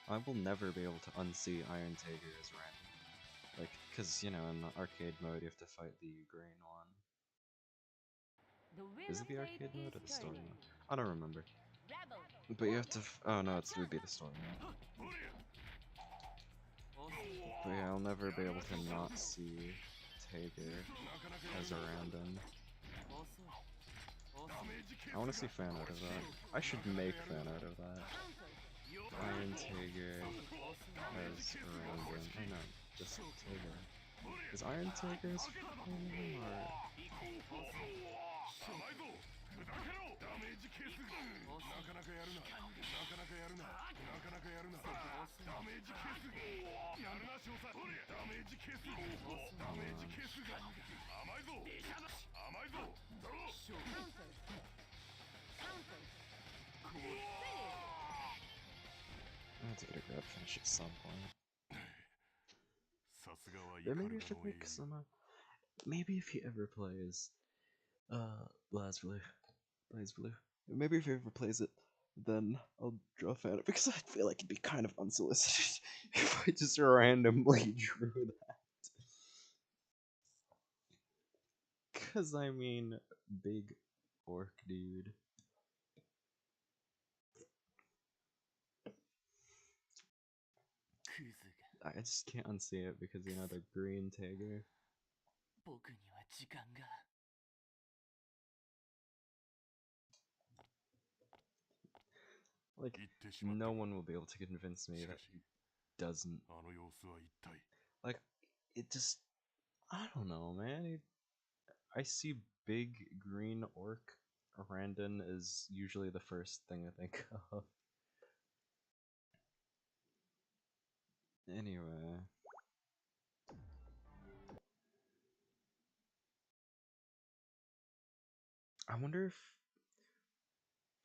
I will never be able to unsee Iron Tiger as random. Like, cause, you know, in the arcade mode you have to fight the green one. The wheel Is of it the fate arcade is mode or the story turning. mode? I don't remember. Rebel. But you have to oh no, it would be the story mode. But yeah, I'll never be able to not see Tiger as a random. I want to see fan art of that. I should make fan art of that. Iron Tiger as a random. Oh no, just Tiger. Is Iron Tiger as random or... 甘いぞ砕けろダメージ係数なかなかやるななかなかやるななかなかやるなダメージ係数やるな少佐ダメージ係数ダメージ係数が甘いぞ甘いぞだろ I have to get a grab finish at some point. さすがは Or maybe I should make some maybe if he ever plays Blaze Blue. Maybe if he ever plays it, then I'll draw fan art because I feel like it'd be kind of unsolicited if I just randomly drew that. Cause I mean, big orc dude. I just can't unsee it because, you know, the green Tiger. 僕には時間が。Like, no one will be able to convince me that he doesn't. あの様子は一体 Like, it just. I don't know, man. I see big green orc Randon is usually the first thing I think of. Anyway. I wonder if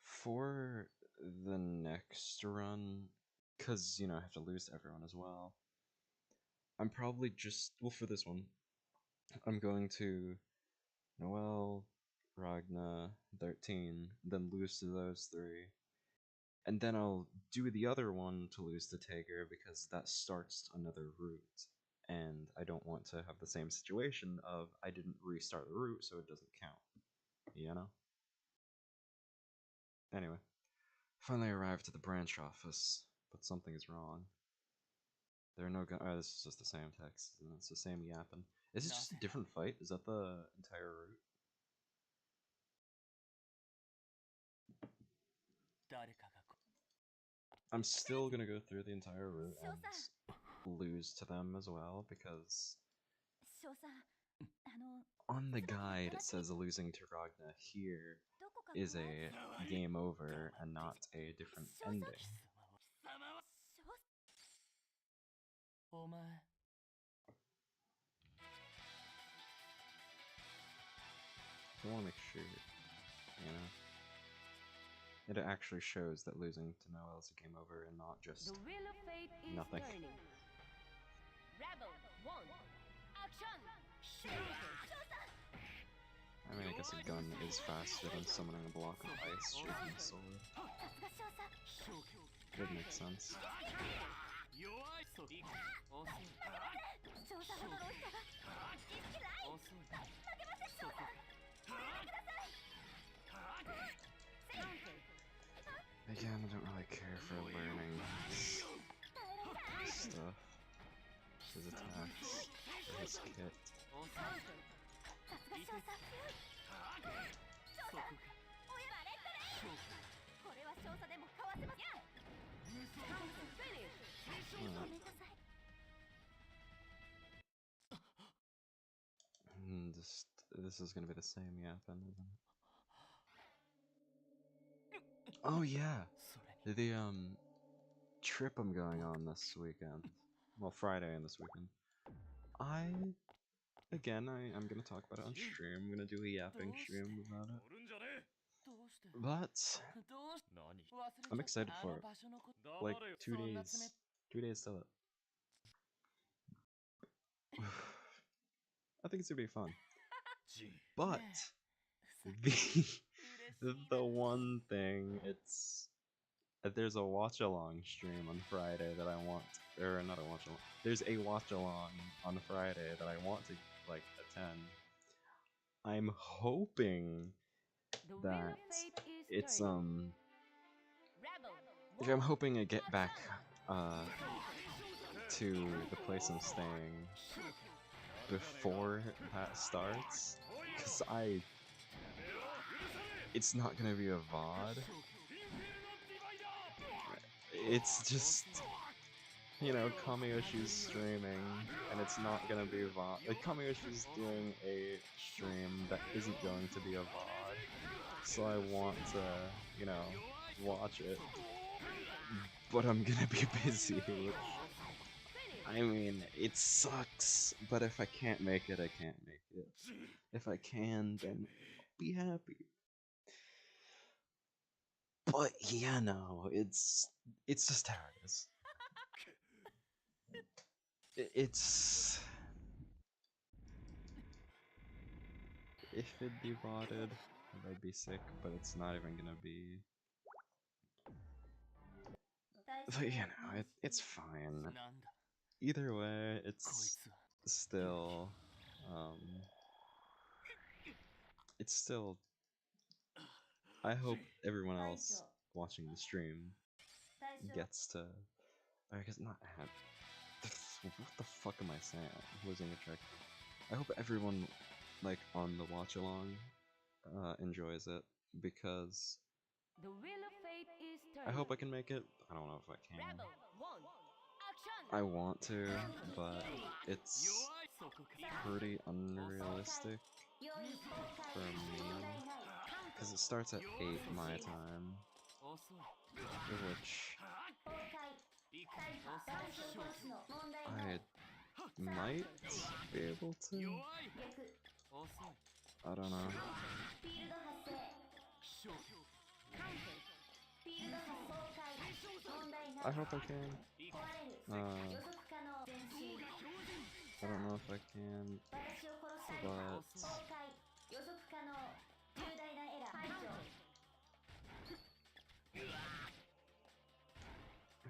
for the next run, because, you know, I have to lose to everyone as well, I'm probably just, well, for this one, I'm going to Noel, Ragna, 13, then lose to those three, and then I'll do the other one to lose to Tager because that starts another route, and I don't want to have the same situation of I didn't restart the route, so it doesn't count, you know? Anyway, finally arrived at the branch office, but something is wrong. There are no oh, this is just the same text, and it's the same yapping. Is it just a different fight? Is that the entire route? 誰かがこ I'm still gonna go through the entire route and lose to them as well, because 少佐on the guide it says losing to Ragna here is a game over and not a different ending. お前 I want to make sure, you know, it actually shows that losing to Noel is a game over and not just The wheel of fate is nothing. turning. Rebel 1. Action! I mean, I guess a gun is faster than summoning a block of ice shooting a sword. Would make sense. 弱いそ遅い遅い遅いそこ Again, I don't really care for learning stuff. His attacks, or his kit. 遅いいてそこかこれは少佐でもかわせません。 Just this is gonna be the same yapping, isn't it? Oh yeah, それに the trip I'm going on this weekend. Well, Friday and this weekend. I again, I'm gonna talk about it on stream. I'm gonna do a yapping stream about it. 乗るんじゃねえ But どうし何 I'm excited あ for の it. 場所のこと Like 黙れよ 2 そんな days. 2 days till it. I think it's gonna be fun. ジン But さ the 嬉しいな the one thing it's there's a watch along stream on Friday that I want, or not a watch along. There's a watch along on Friday that I want to like attend. I'm hoping The wheel that of fate is it's turning. Rebel, if I'm hoping to get back to the place I'm staying before that starts, because it's not gonna be a VOD. It's just, you know, Kamiyoshi's streaming, and it's not gonna be a VOD. Like, Kamiyoshi's doing a stream that isn't going to be a VOD, so I want to, you know, watch it. But I'm gonna be busy, which, I mean, it sucks, but if I can't make it, I can't make it. If I can, then I'll be happy. But yeah, no, it's just how it is. It's if it'd be VODed, that'd be sick, but it's not even gonna be. But you know, it's fine. なんだ Either way, こい it's つは still, it's still. I hope everyone else watching the stream gets to. I guess not have. What the fuck am I saying? I'm losing a track. I hope everyone, like, on the watch along, enjoys it, because the wheel of fate is turning. I hope I can make it. I don't know if I can. Rebel, one, action. I want to, but it's そこか pretty unrealistic for me, because it starts at 8 my time, 遅い which 行く遅い I might be able to. 遅い I don't know. 気象 I hope I can. I don't know if I can, but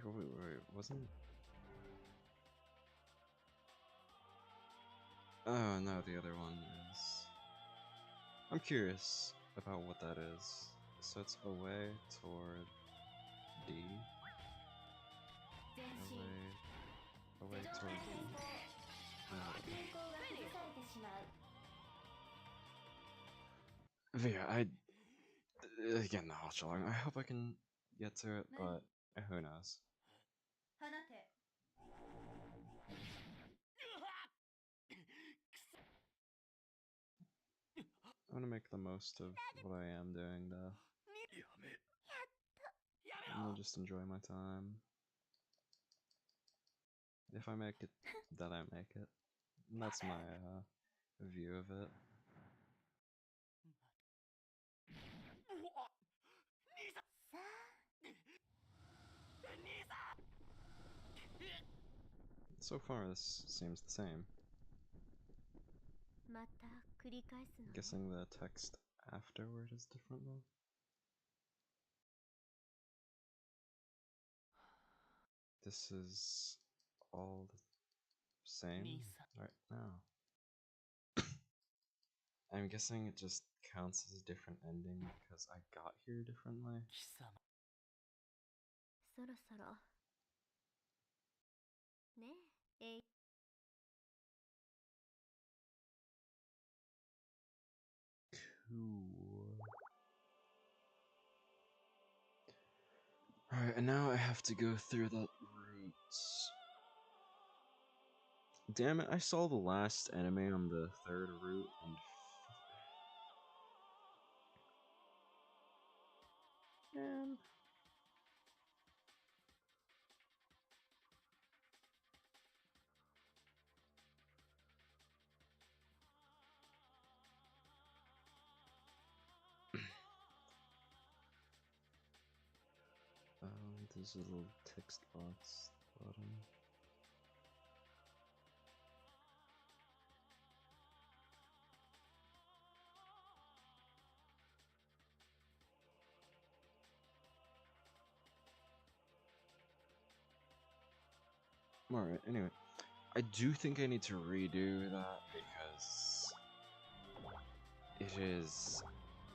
wait, wasn't? Oh no, the other one is. I'm curious about what that is. So it's away toward D. Away toward D. Yeah, again, the watch along. I hope I can get to it, but who knows? I'm gonna make the most of what I am doing, though. やめ I'm gonna just enjoy my time. If I make it, then I make it. And that's my view of it. So far, this seems the same. また繰り返すの Guessing the text afterward is different, though. This is all the same 兄さん right now. I'm guessing it just counts as a different ending because I got here differently. 貴様そろそろねえ Cool. Alright, and now I have to go through that route. Damn it, I saw the last enemy on the third route and. Man. There's a little text box at the bottom. Alright, anyway. I do think I need to redo that because it is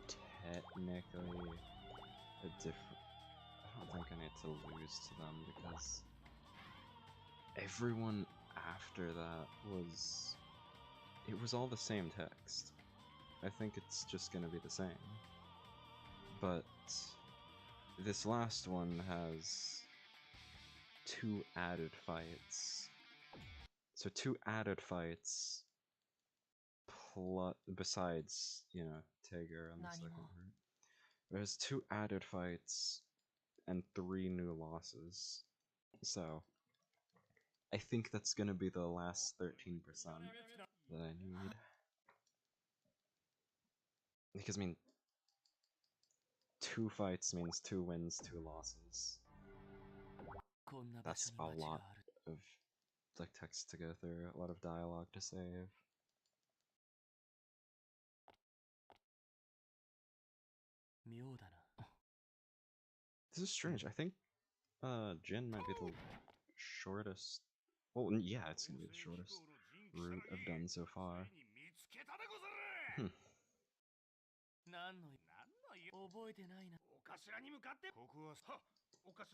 technically a different... I don't think I need to lose to them because everyone after that was... It was all the same text. I think it's just gonna be the same. But this last one has 2 added fights. So 2 added fights plus, besides, you know, Tiger on the second part. There's 2 added fights and 3 new losses. So I think that's gonna be the last 13% that I need. Because I mean 2 fights means 2 wins, 2 losses. That's a lot of like text to go through, a lot of dialogue to save. This is strange. I think Jin might be the shortest. Well, yeah, it's gonna be the shortest route I've done so far. Hmm.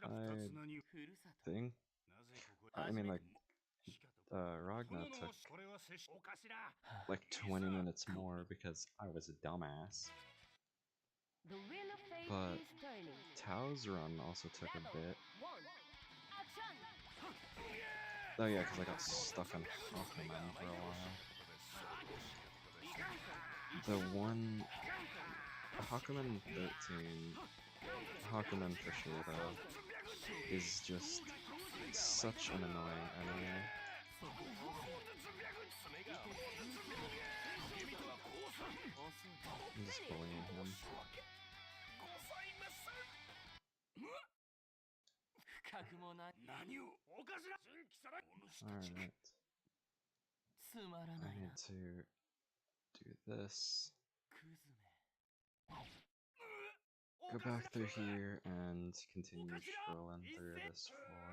I think. I mean, like, Ragnar took like 20 minutes more because I was a dumbass. The wheel of fate But is turning. Tao's run also took a bit. One. Action. Oh yeah, because I got stuck on Hakuman for a while. The one... Hakuman 13... Hakuman for sure though, is just such an annoying enemy. I'm just bullying him. Alright. I need to do this. Go back through here and continue strolling through this floor.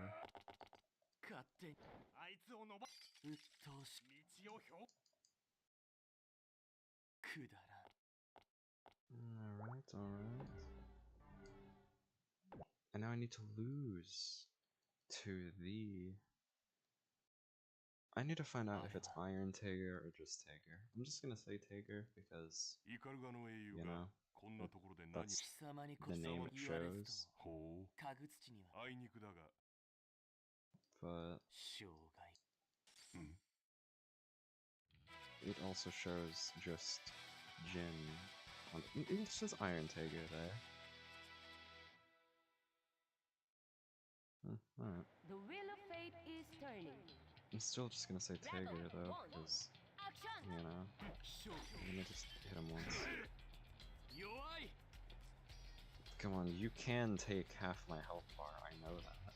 Alright, alright. And now I need to lose to the... I need to find out if it's Iron Tiger or just Tiger. I'm just gonna say Tiger because, you know, that's the name it shows. But it also shows just Jin. It says Iron Tiger there. Alright. The wheel of fate is turning. I'm still just gonna say Tiger though, because, you know, I'm gonna just hit him once. Come on, you can take half my health bar, I know that.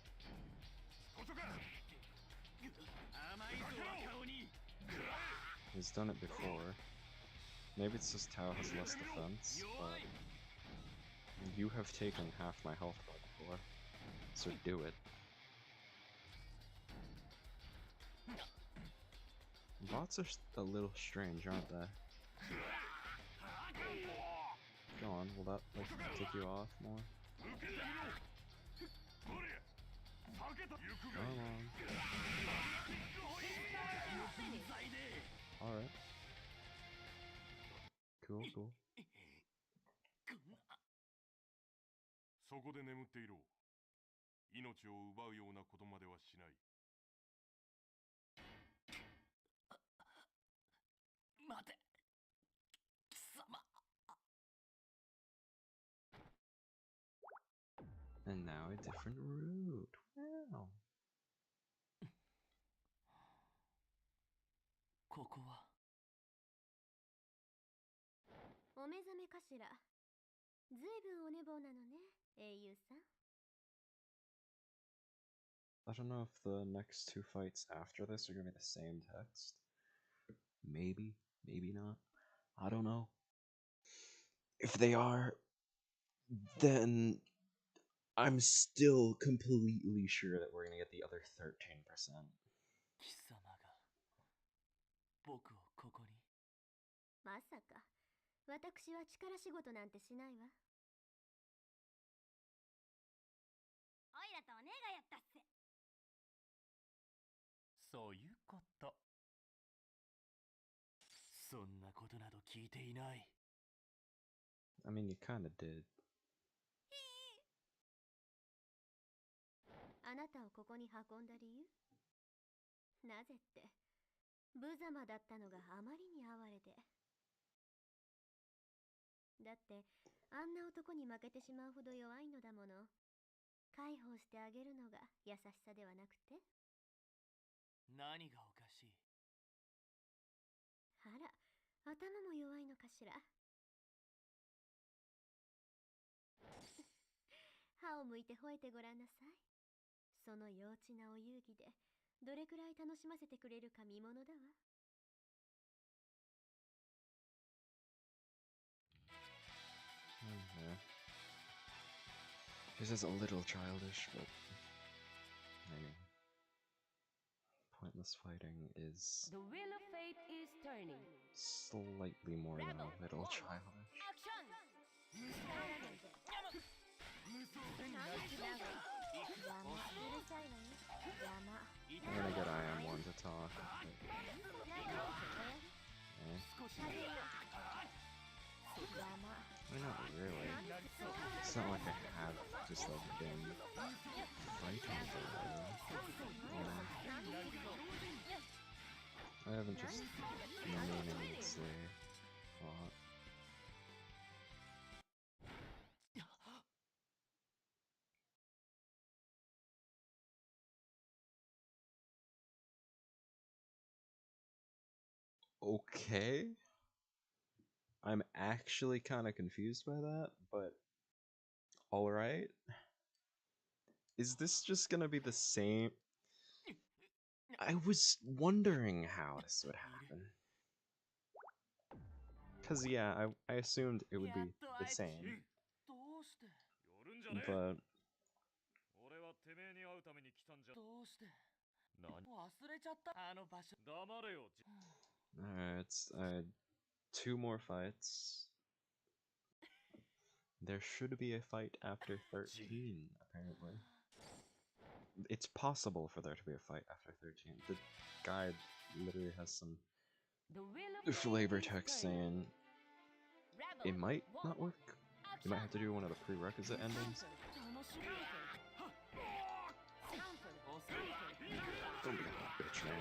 He's done it before. Maybe it's just Tao has less defense, but you have taken half my health bar before, so do it. Bots are a little strange, aren't they? Go on, will that like take you off more? Come on. Alright. Cool, cool. そこで眠っていろ。命を奪うようなことまではしない。待て、貴様。And now a different route. Wow. ここは。お目覚めかしら。ずいぶんお寝坊なのね、英雄さん。I don't know if the next two fights after this are gonna be the same text. Maybe, maybe not. I don't know. If they are, then I'm still completely sure that we're gonna get the other 13%. 貴様が僕をここに。まさか私は力仕事なんてしないわ。オイラとお姉がやったっす。そういうこと。そんなことなど聞いていない。I mean, you kinda did. あなたをここに運んだ理由、なぜって、無様だったのがあまりに哀れで。だってあんな男に負けてしまうほど弱いのだもの。解放してあげるのが優しさではなくて。何がおかしい。あら、頭も弱いのかしら。歯を向いて吠えてごらんなさい。その幼稚なお遊戯でどれくらい楽しませてくれるか見ものだわ。Okay. This is a little childish, but I mean, pointless fighting is The wheel of fate is turning. slightly more than a little childish. アクション。うるさいわよ。邪魔。 I'm gonna get I am one to talk. But, eh. 邪魔。I mean, not really. It's not like I have just like been fighting for you know? I haven't just meaninglessly fought. Okay. I'm actually kind of confused by that, but alright. Is this just gonna be the same? I was wondering how this would happen. Because, yeah, I assumed it would be the same, どうして。寄るんじゃねえ。 but 俺はてめえに会うために来たんじゃ。どうして。何。忘れちゃったあの場所。黙れよ。 alright, two more fights. There should be a fight after 13, apparently. It's possible for there to be a fight after 13. The guide literally has some The wheel of fate flavor is text turning. saying it might not work. You might have to do one of the prerequisite endings. Don't be a hot bitch, man.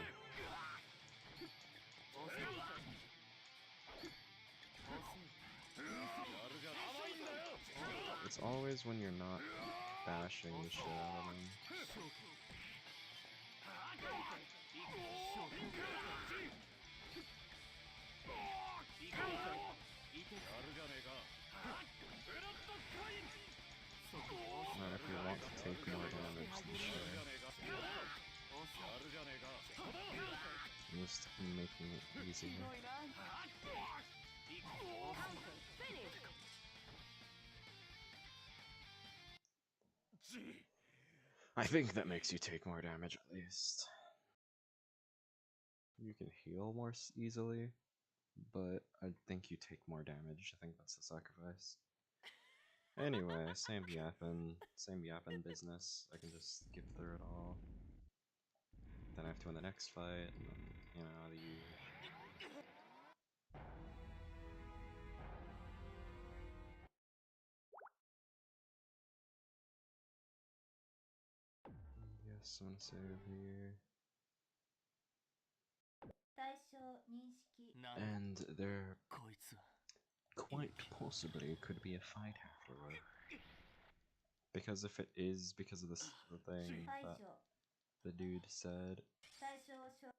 It's always when you're not bashing the shit out of them. Not if you want to take more damage, then sure. I'm just making it easier. I think that makes you take more damage at least. You can heal more easily, but I think you take more damage. I think that's the sacrifice. Anyway, same yappin' business. I can just skip through it all. Then I have to win the next fight, and then, you know, the usual. Yes, I'm gonna save here. 対象認識。 And there こいつは。 quite possibly could be a fight afterward. Because if it is because of the thing that the dude said, 対象を消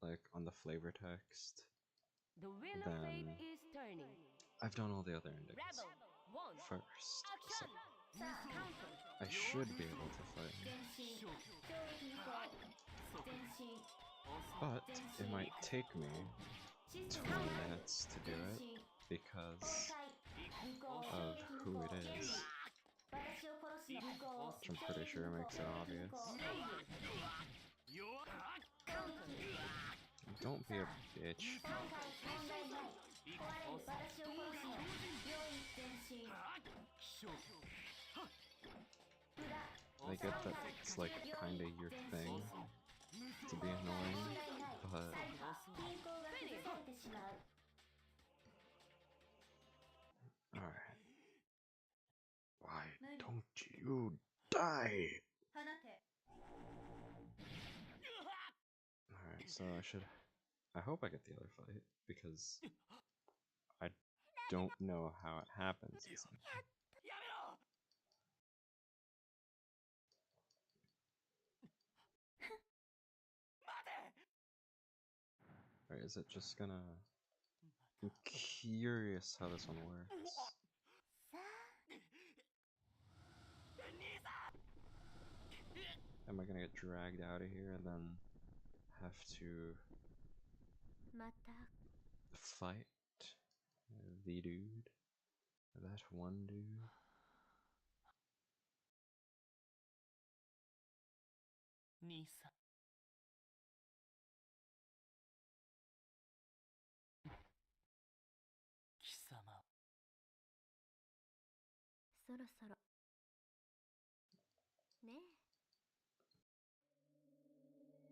like on the flavor text, The wheel of then fate is turning. I've done all the other endings Rebel, one, first. So action! I should be able to fight him. But it might take me 20 minutes to do it because of who it is. Which I'm pretty sure makes it obvious. Don't be a bitch. I get that it's like kinda your thing to be annoying, but alright. Why don't you die? Alright, so I hope I get the other fight, because I don't know how it happens. Alright, is it just gonna... I'm curious how this one works. Am I gonna get dragged out of here and then have to fight the dude? That one dude? 兄さん。貴様。そろそろね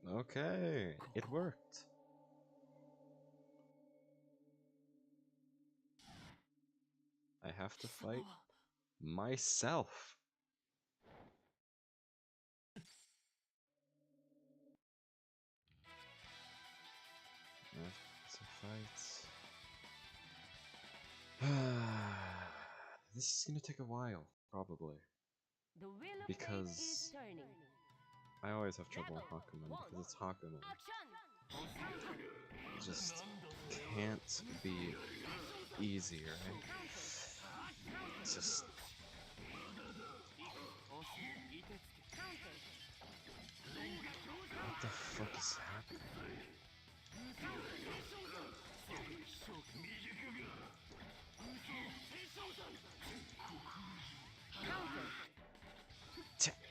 Okay, it worked. I have to fight myself. So fights. This is gonna take a while, probably. The wheel of fate Because is turning. I always have trouble in Hakumen, because it's Hakumen. It just can't be easy, right? It's just... What the fuck is happening?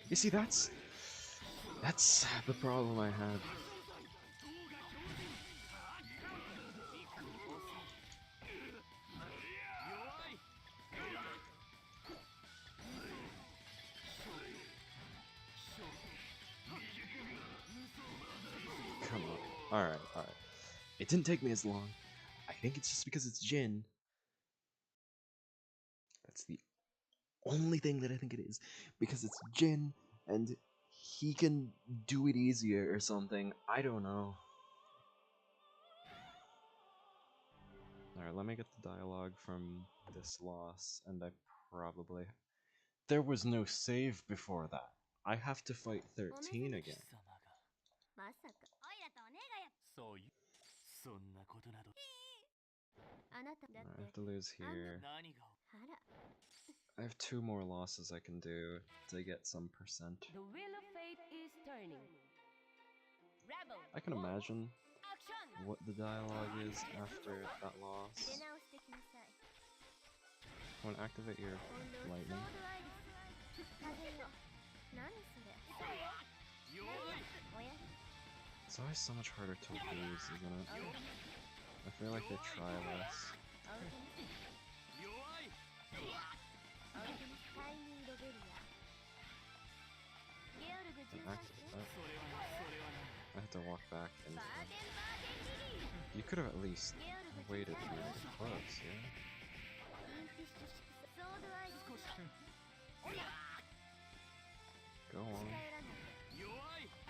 You see, that's the problem I had. Come on. Alright. It didn't take me as long. I think it's just because it's Jin. That's the only thing that I think it is. Because it's Jin, and he can do it easier or something. I don't know. Alright, let me get the dialogue from this loss, and I probably... There was no save before that. I have to fight 13 again. まさかそういう。そんなことなど。あなただっ I て have to lose here. 何が。あら I have 2 more losses I can do to get some percent. The wheel of fate is turning. Rebel. I can imagine Action. what the dialogue is after that loss. 出直してきなさい I want to activate your 今度ソー lightning. ドアイリス風よ何それおや It's always so much harder to lose, isn't it? I feel like they try less. アウトミスアウトミスタイニーロベリアゲオルグAnd 13 activate that. それはない。それはない。 I have to walk back into バー it. デンバーデンリリー You could have at least ゲオルグ waited 13 to get close, yeah? インフィッシュソードアイリス Go on. 近寄らないで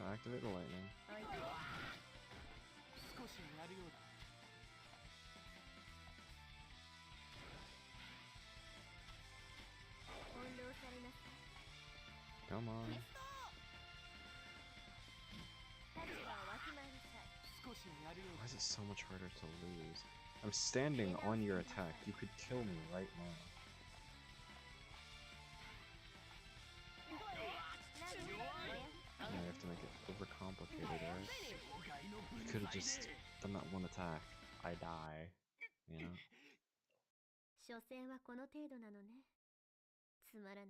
Activate the lightning. おいで少しやるようだ。翻弄されなさい Come on. テスト立場をわきまえなさい少しやるよう Why だ。 is it so much harder to lose? I'm standing on your attack. You could kill me right now. complicated, right? You could have just done that one attack. I die. You know? 所詮はこの程度なのね。つまらない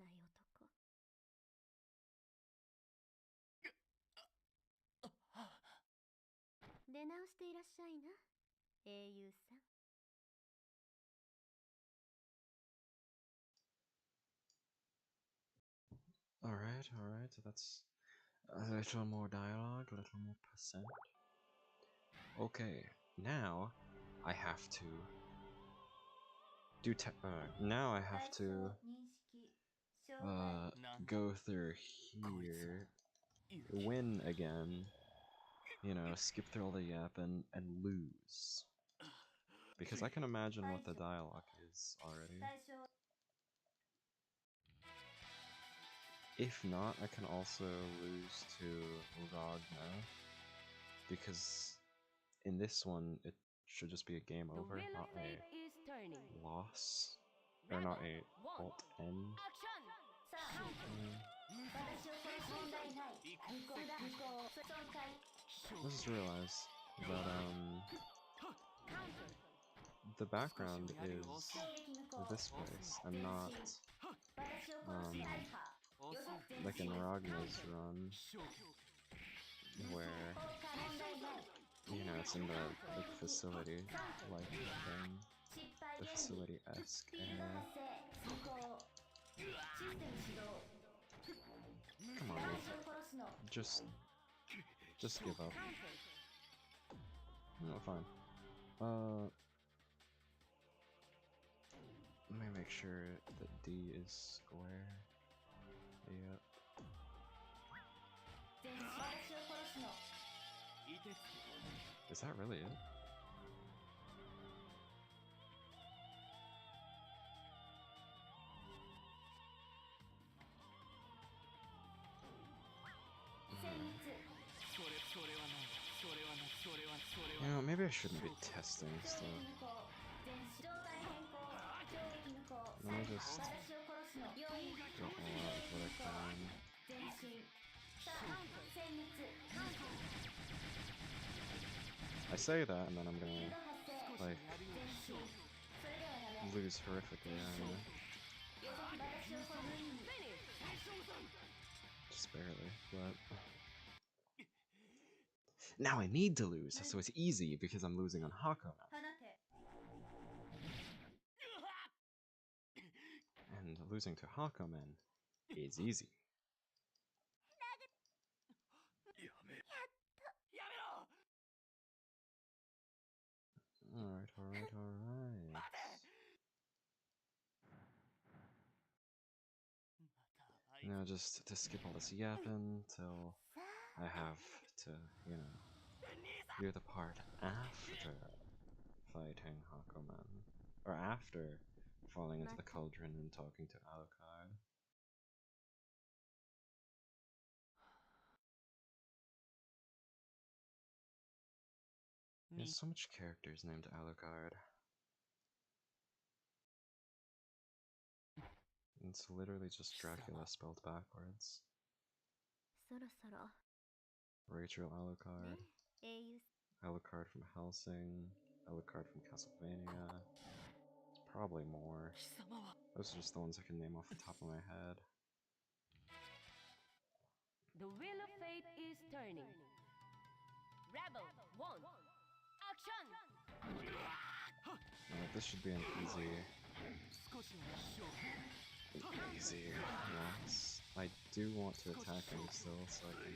男。出直していらっしゃいな、英雄さん。Alright, alright, so that's a little more dialogue, a little more percent. Okay, now I have to do now I have to go through here, win again, you know, skip through all the yapping and lose. Because I can imagine what the dialogue is already. If not, I can also lose to Ragna, because in this one it should just be a game The over, wheel not of fate a is turning. loss, or not a alt end. Action! I just realized that the background is this place and not like in Ragna's run, where you know it's in the like facility like thing, the facility-esque area. Come on, dude. Just give up. No, fine. Let me make sure that D is square. Yep. Is that really it? You know, maybe I shouldn't be testing stuff. Let me just go all out with what I can. I say that and then I'm gonna, like, lose horrifically, I don't know. Just barely, but... Now I need to lose, so it's easy because I'm losing on Hako now. And losing to Hakomen is easy. Alright, alright, alright. Now just to skip all this yapping till I have to, you know, do the part after fighting Hakomen. Or after falling into the cauldron and talking to Alucard. There's so much characters named Alucard. It's literally just Dracula spelled backwards. Rachel Alucard. Alucard from Helsing. Alucard from Castlevania. Probably more. Those are just the ones I can name off the top of my head. The wheel of fate is turning. Rebel 1. Action! This should be an easy loss. I do want to attack him still, so I can...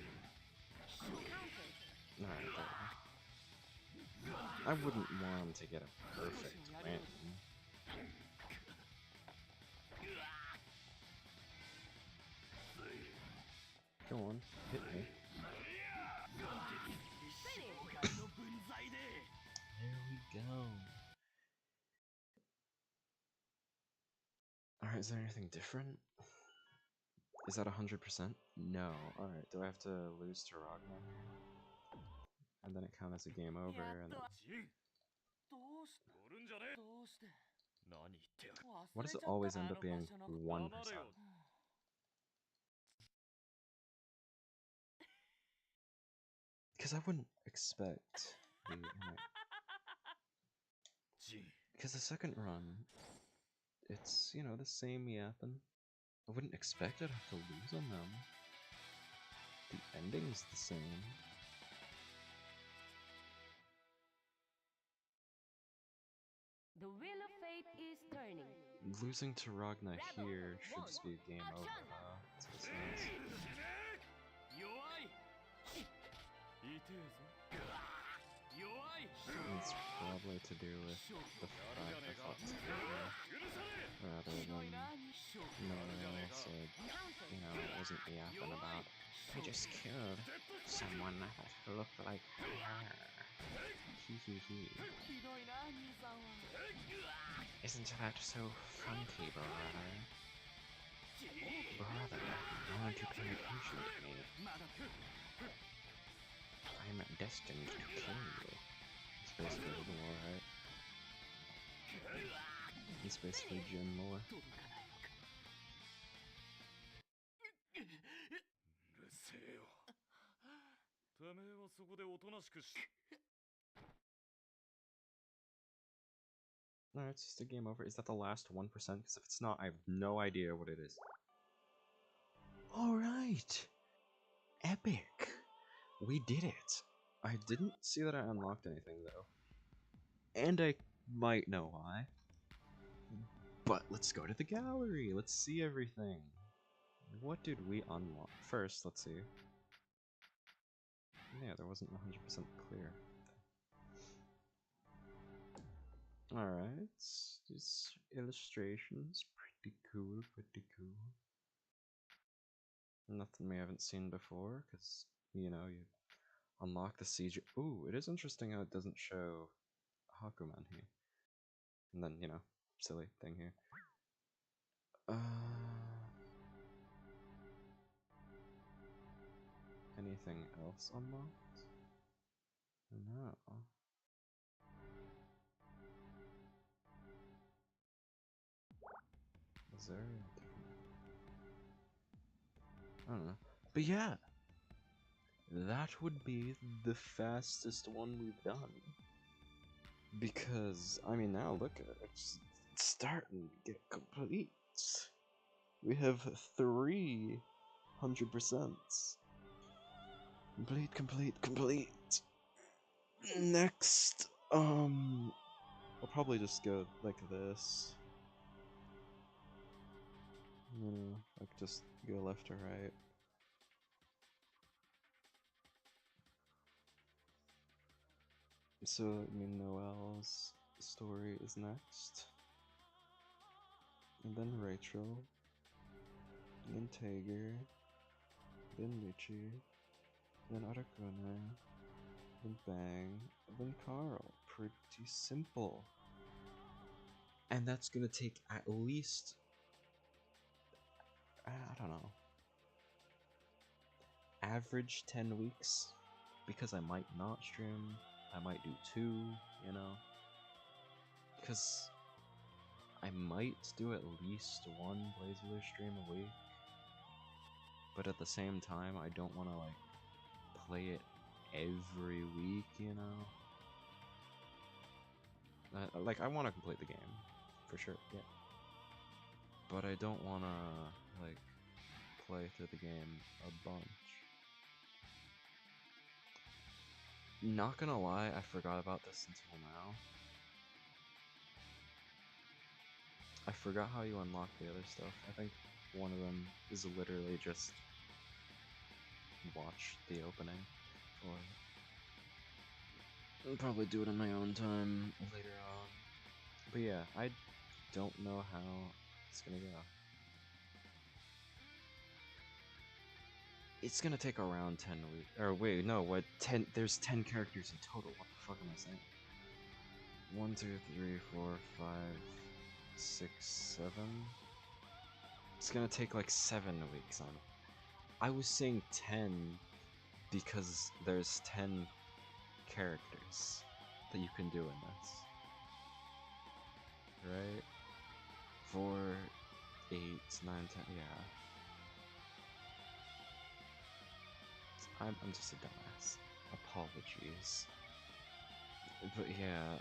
Alright, there. I wouldn't want him to get a perfect win. Go on, hit me. There we go. Alright, is there anything different? Is that 100%? No. Alright, do I have to lose to Ragnar? And then it counts as a game over, and then... Why does it always end up being 1%? Because I wouldn't expect the because the second run, it's the same yapping. I wouldn't expect I'd have to lose on them. The ending's the same. The wheel of fate is turning. Losing to Ragna here should just be a game over, huh? That's what it says. It's probably to do with the fact I thought this would be rather than no one else said, it wasn't yapping about, I just killed someone who looked like her. Hee. Isn't that so funky, brother? Brother, why don't you pay attention to me? I'm destined to kill you. It's basically the lore, right? It's basically Jin lore. No, it's just a game over. Is that the last 1%? Because if it's not, I have no idea what it is. Alright! Epic! We did it! I didn't see that I unlocked anything, though. And I might know why. But let's go to the gallery! Let's see everything! What did we unlock? First, let's see. Yeah, there wasn't 100% clear. Alright, these illustrations, pretty cool, pretty cool. Nothing we haven't seen before, because, you unlock the siege. Ooh, it is interesting how it doesn't show Hakuman here. And then, silly thing here. Anything else unlocked? No. Is there a different... I don't know. But yeah! That would be the fastest one we've done. Because, I mean, now look at it. It's starting to get complete. We have 300%. Complete. Next, I'll probably just go like this. Like just go left to right. So, I mean, Noelle's story is next. And then Rachel. And then Tager. Then Richie. Then Arakuna. Then Bang. And then Carl. Pretty simple. And that's gonna take at least... I don't know. Average 10 weeks. Because I might not stream. I might do 2, because I might do at least 1 BlazBlue stream a week, but at the same time, I don't want to, play it every week, I want to complete the game, for sure, yeah, but I don't want to, play through the game a bunch. Not gonna lie, I forgot about this until now. I forgot how you unlock the other stuff. I think one of them is literally just watch the opening, or I'll probably do it on my own time later on. But yeah, I don't know how it's gonna go. It's gonna take around 10 weeks. Or wait, no, what? 10? There's 10 characters in total. What the fuck am I saying? 1, 2, 3, 4, 5, 6, 7. It's gonna take 7 weeks on it. I was saying 10 because there's 10 characters that you can do in this. Right? 4, 8, 9, 10, yeah. I'm just a dumbass. Apologies. But yeah,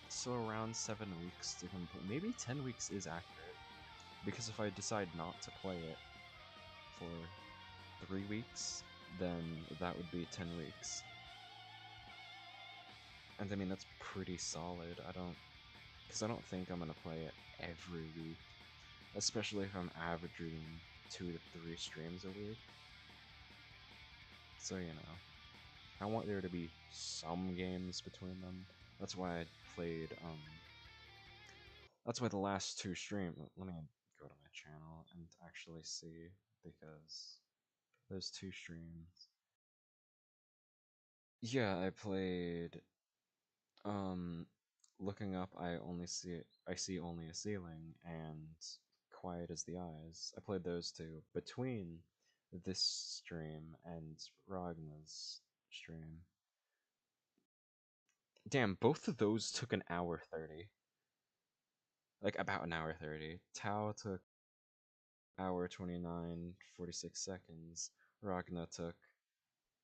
so around 7 weeks to complete. Maybe 10 weeks is accurate. Because if I decide not to play it for 3 weeks, then that would be 10 weeks. And I mean, that's pretty solid. Because I don't think I'm gonna play it every week. Especially if I'm averaging 2 to 3 streams a week. So, you know. I want there to be some games between them. That's why I played, that's why the last 2 streams... Let me go to my channel and actually see, because those 2 streams... Yeah, I played, Looking Up, I see only a ceiling, and Quiet as the Eyes. I played those 2 between this stream and Ragna's stream. Damn, both of those took an hour 30. Like, about an hour 30. Tao took hour 29, 46 seconds. Ragna took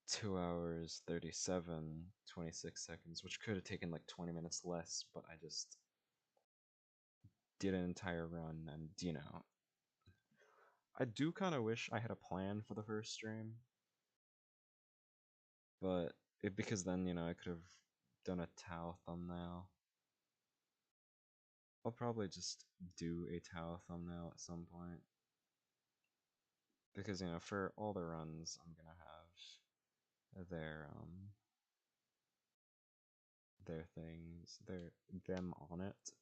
2 hours 37, 26 seconds, which could have taken like 20 minutes less, but I just did an entire run, and you know, I do kind of wish I had a plan for the first stream, but because then, you know, I could have done a Tao thumbnail. I'll probably just do a Tao thumbnail at some point. Because, you know, for all the runs, I'm gonna have their things, them on it.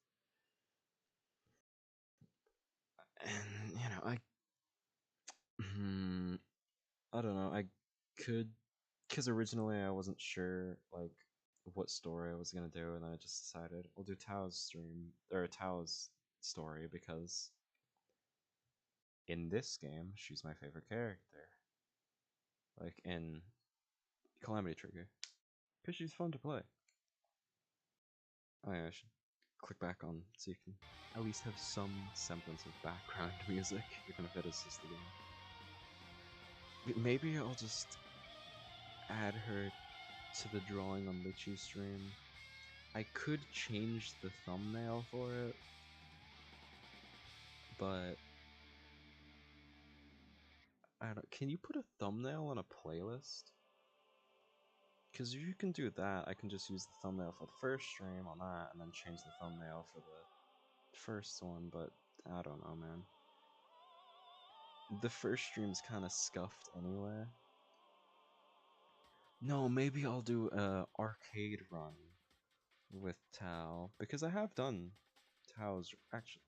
And, you know, I don't know, I could, because originally I wasn't sure, like, what story I was gonna do, and then I just decided I'll do Tao's stream, or Tao's story, because in this game, she's my favorite character. Like, in Calamity Trigger. Because she's fun to play. Oh yeah, I should click back on so you can at least have some semblance of background music, even if it is just the game. Maybe I'll just add her to the Drawing on Lychee stream. I could change the thumbnail for it, but I don't. Can you put a thumbnail on a playlist? Because if you can do that, I can just use the thumbnail for the first stream on that, and then change the thumbnail for the first one, but I don't know, man. The first stream's kind of scuffed anyway. No, maybe I'll do a arcade run with Tao, because I have done Tao's, actually.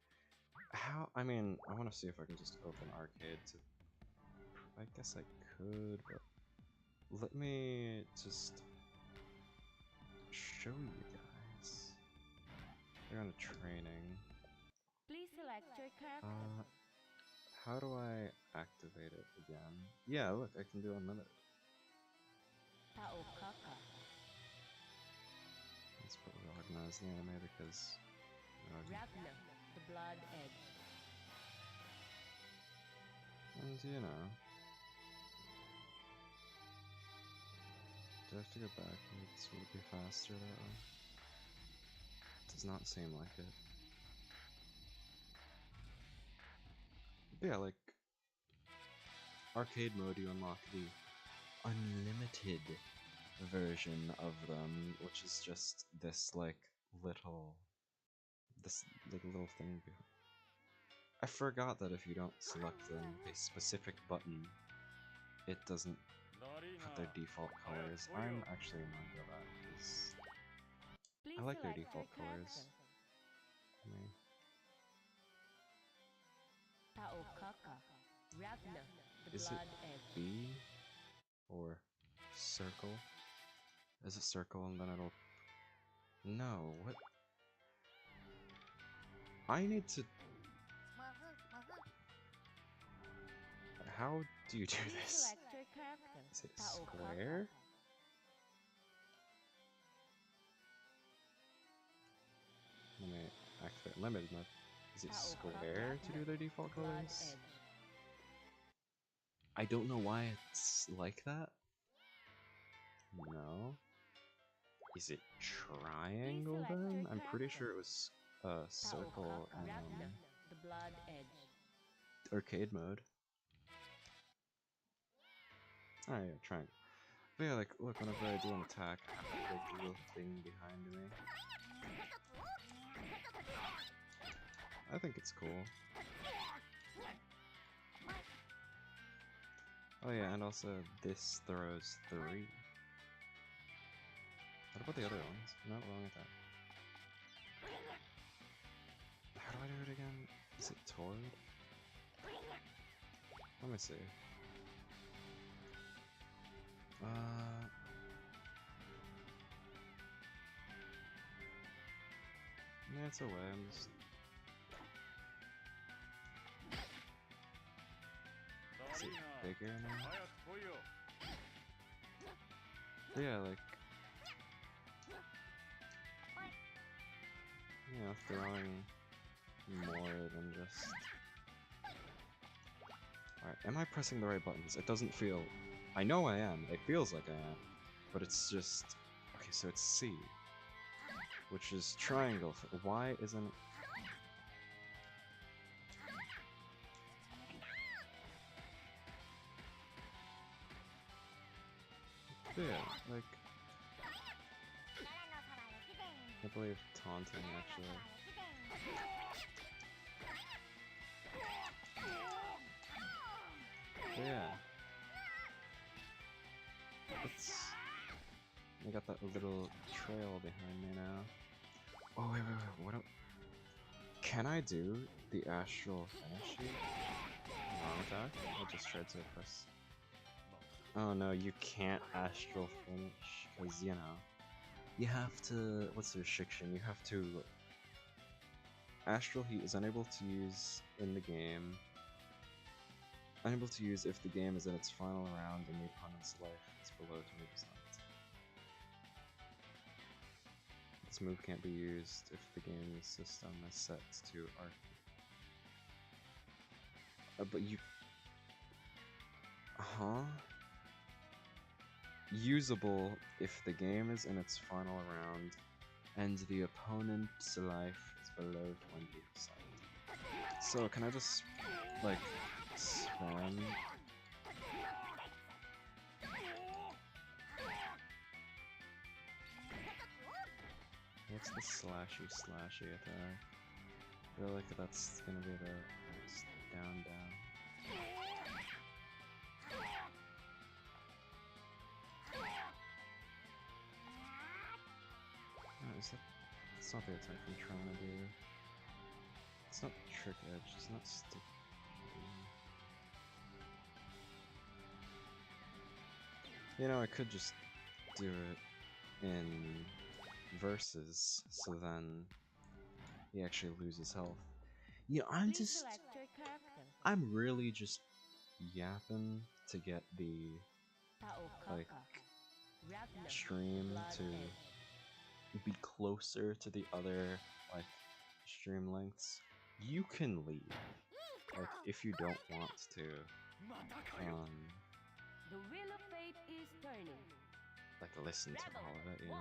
How, I mean, I want to see if I can just open arcade to, I guess I could, but let me just show you guys. They're on a training. Please select your character. How do I activate it again? Yeah, look, I can do unlimited. Tao Kaka. Let's put Ragna as the anime because Ragna, the Blood Edge. and you know, do I have to go backwards? Would it be faster that way? Does not seem like it. But yeah, like arcade mode, you unlock the unlimited version of them, which is just this little thing. I forgot that if you don't select a specific button, it doesn't put their default colors. I'm actually annoyed by that because Please I like their select default your colors. character. I mean, Tao Kaka. Ragna, the is it Blood Edge. B or circle? Is it circle and then it'll... No, what? I need to... How do you do Please this? select your character. Is it Tao square? Let me activate limited mode. Is it square to do their default Blood colors? Edge. I don't know why it's like that, No. Is it triangle then? I'm pretty sure it was circle and The blood edge. arcade mode. Oh yeah, triangle. But yeah, like, look, whenever I do an attack, I have that big little thing behind me. I think it's cool. Oh yeah, and also this throws 3. What about the other ones? I'm not wrong with that. How do I do it again? Is it toward? Let me see. Yeah, it's away. I'm just. Is it bigger now? But yeah, like. You know, throwing more than just. Alright, am I pressing the right buttons? It doesn't feel. I know I am. It feels like I am. But it's just. Okay, so it's C. Which is triangle. Why isn't. Yeah, like. I can't believe taunting actually. Yeah. It's. I got that little trail behind me now. Oh, wait. What? Can I do the astral finish here? Wrong attack? I just tried to press. Oh no, you can't astral finish. Because, you know. You have to. What's the restriction? You have to. Astral Heat is unable to use in the game. Unable to use if the game is in its final round and the opponent's life is below 20%. This move can't be used if the game's system is set to arcade. But you... Usable if the game is in its final round and the opponent's life is below 20%. So can I just, like, spam? What's the slashy attack? I feel like that's gonna be the next down. Oh, is that? It's not the attack I'm trying to do. It's not trick edge. It's not stick. You know, I could just do it in versus, so then he actually loses health. You know, I'm really just yapping to get the, like, stream to be closer to the other, like, stream lengths. You can leave, like, if you don't want to, The wheel of fate is turning. like, listen to all of it, you know?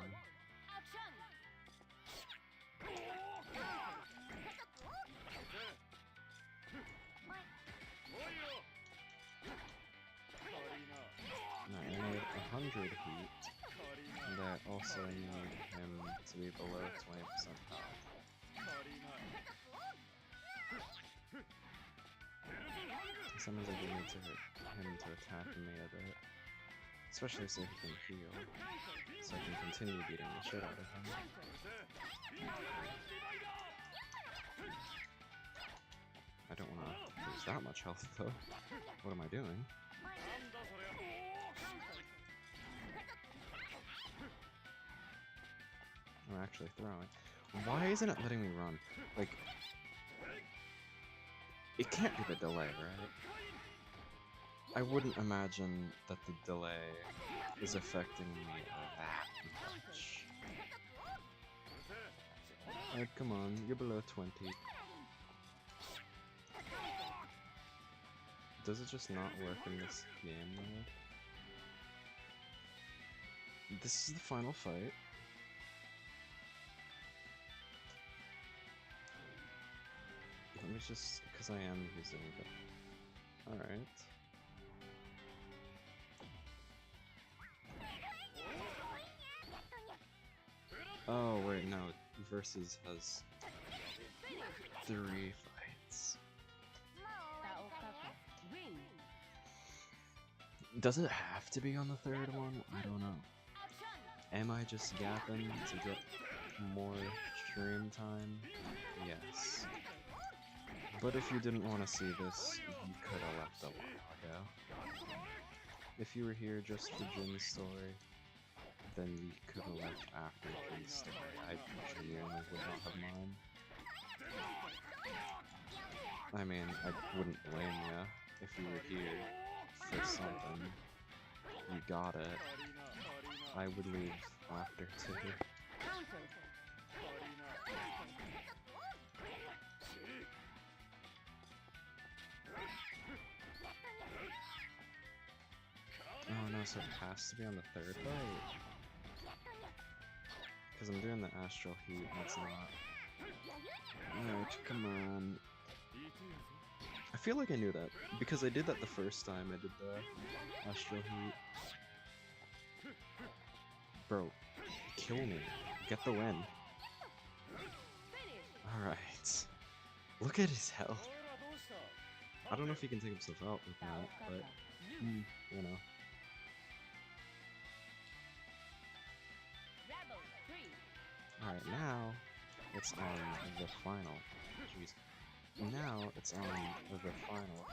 No, I need 100 heat, and I also need him to be below 20% health. Sometimes I do need to hit him to attack me a bit, especially so he can heal, so I can continue beating the shit out of him. I don't want to lose that much health though. What am I doing? I'm actually throwing. Why isn't it letting me run? Like, it can't be the delay, right? I wouldn't imagine that the delay is affecting me that much. Alright, come on, you're below 20. Does it just not work in this game mode? this is the final fight. Let me just, because I am using it. Alright. Oh, wait, no. Versus has 3 fights. Does it have to be on the 3rd one? I don't know. Am I just gapping to get more stream time? Yes. But if you didn't want to see this, you could have left a while ago. If you were here just for Jin's story, then you could have left after Jin's story. I genuinely would not have mind. I mean, I wouldn't blame ya if you were here for something. You got it. I would leave after too. Oh no, so it has to be on the 3rd fight? Because I'm doing the astral heat, that's not. Alright, come on. I feel like I knew that, because I did that the first time I did the astral heat. Bro, kill me. Get the win. Alright. Look at his health. I don't know if he can take himself out with that, but, you know. Alright, now it's on the final. Jeez. Now it's on the final.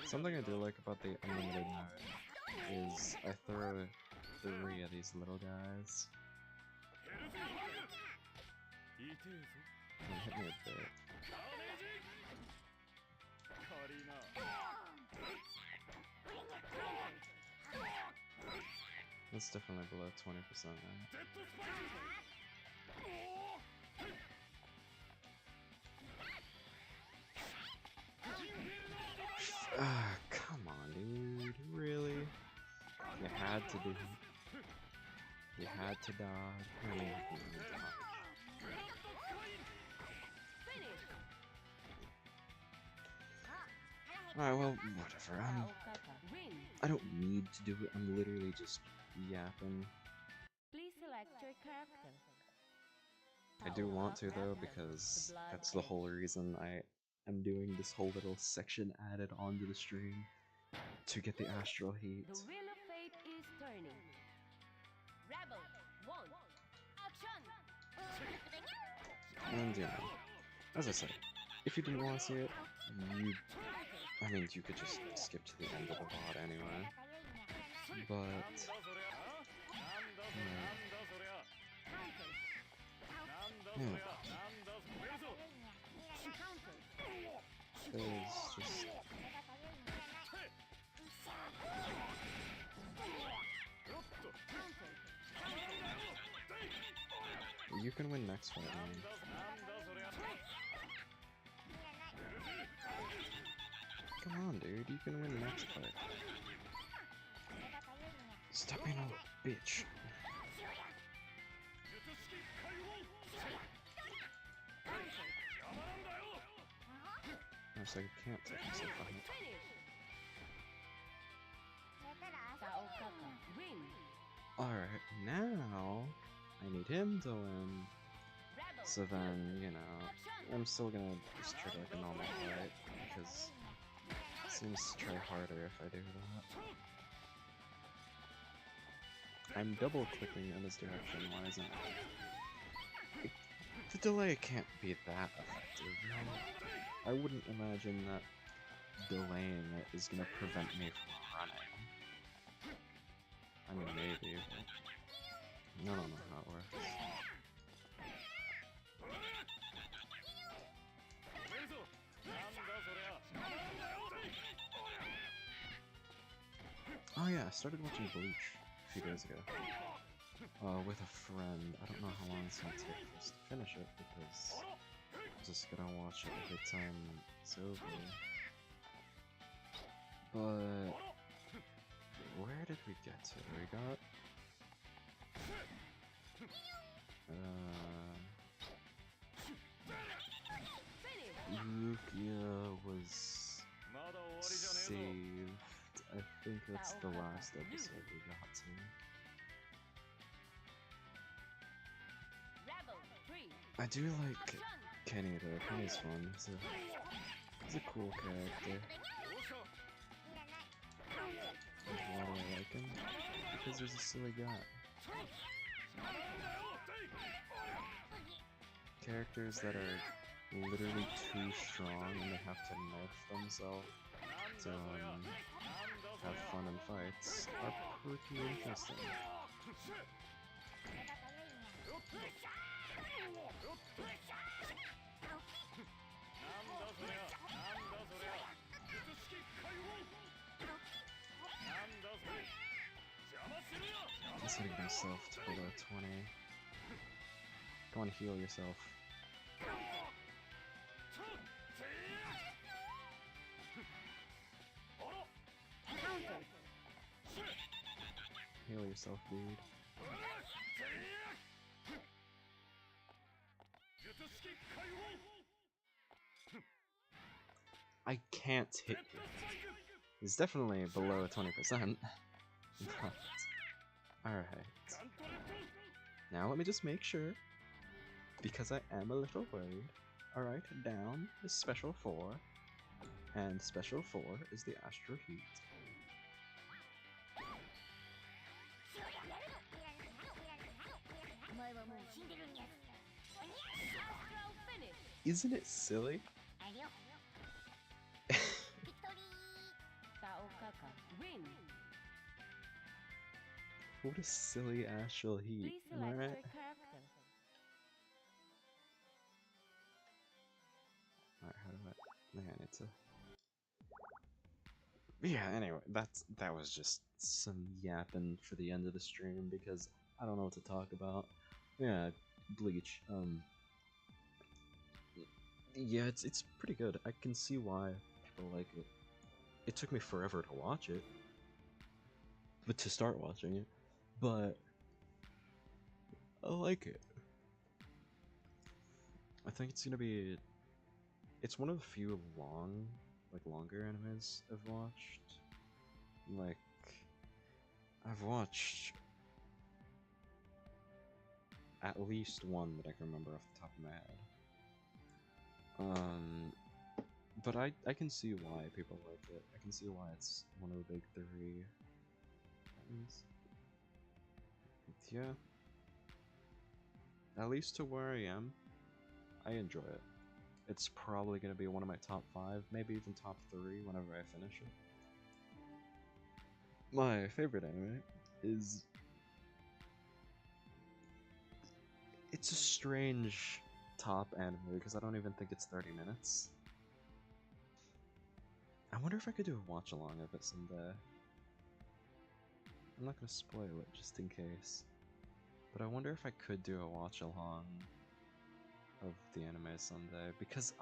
Something I do like about the unlimited mode is I throw 3 of these little guys. They hit me a bit. That's definitely below 20%, right? Come on, dude. Really? You had to do it. You had to dodge. I mean, you didn't dodge. Alright, well, whatever. I don't need to do it. I'm literally just yapping. Please select your character. I do want to though, because that's the whole reason I am doing this whole little section added onto the stream to get the astral heat. The wheel of fate is turning. Rebel 1. Action. And you know, as I said, if you didn't want to see it, I mean, you could just skip to the end of the VOD anyway. But yeah. It's just you can win next fight, man. Come on, dude, you can win next fight. Stop being a bitch. Looks like I can't take myself out. Alright, now I need him to win. So then, you know, I'm still gonna just treat it like a normal fight, because it seems to try harder if I do that. I'm double clicking in this direction, why isn't it? The delay can't be that effective, right? I wouldn't imagine that delaying it is gonna prevent me from running. I mean, maybe, but I don't know how it works. Oh yeah, I started watching Bleach a few days ago. With a friend. I don't know how long it's gonna take for us to finish it, because just gonna watch it every time it's over. But where did we get to? We got Lugia was saved. I think that's the last episode we got to. I do like Kenny though. Kenny's fun. He's a cool character. Why do I like him? Because he's a silly guy. Characters that are literally too strong and they have to nerf themselves to have fun in fights are pretty interesting. He's hitting himself to below 20. Go on, heal yourself. Heal yourself, dude. I can't hit you. He's definitely below 20%. But, alright. Now let me just make sure, because I am a little worried. Alright, down is Special 4, and Special 4 is the Astral Heat. Isn't it silly? What a silly Astral Heat, am I right? Alright, how do I... Man, it's a... Yeah, anyway, that was just some yapping for the end of the stream because I don't know what to talk about. Yeah, Bleach, yeah, it's pretty good. I can see why people like it. It took me forever to watch it, but to start watching it, but I like it. I think it's gonna be... It's one of the few longer animes I've watched. Like, I've watched at least one that I can remember off the top of my head. But I can see why people like it. I can see why it's one of the big three things. Yeah. At least to where I am, I enjoy it. It's probably gonna be one of my top 5, maybe even top 3 whenever I finish it. My favorite anime is... It's a strange top anime because I don't even think it's 30 minutes. I wonder if I could do a watch along of it someday. I'm not gonna spoil it just in case. But I wonder if I could do a watch along of the anime someday because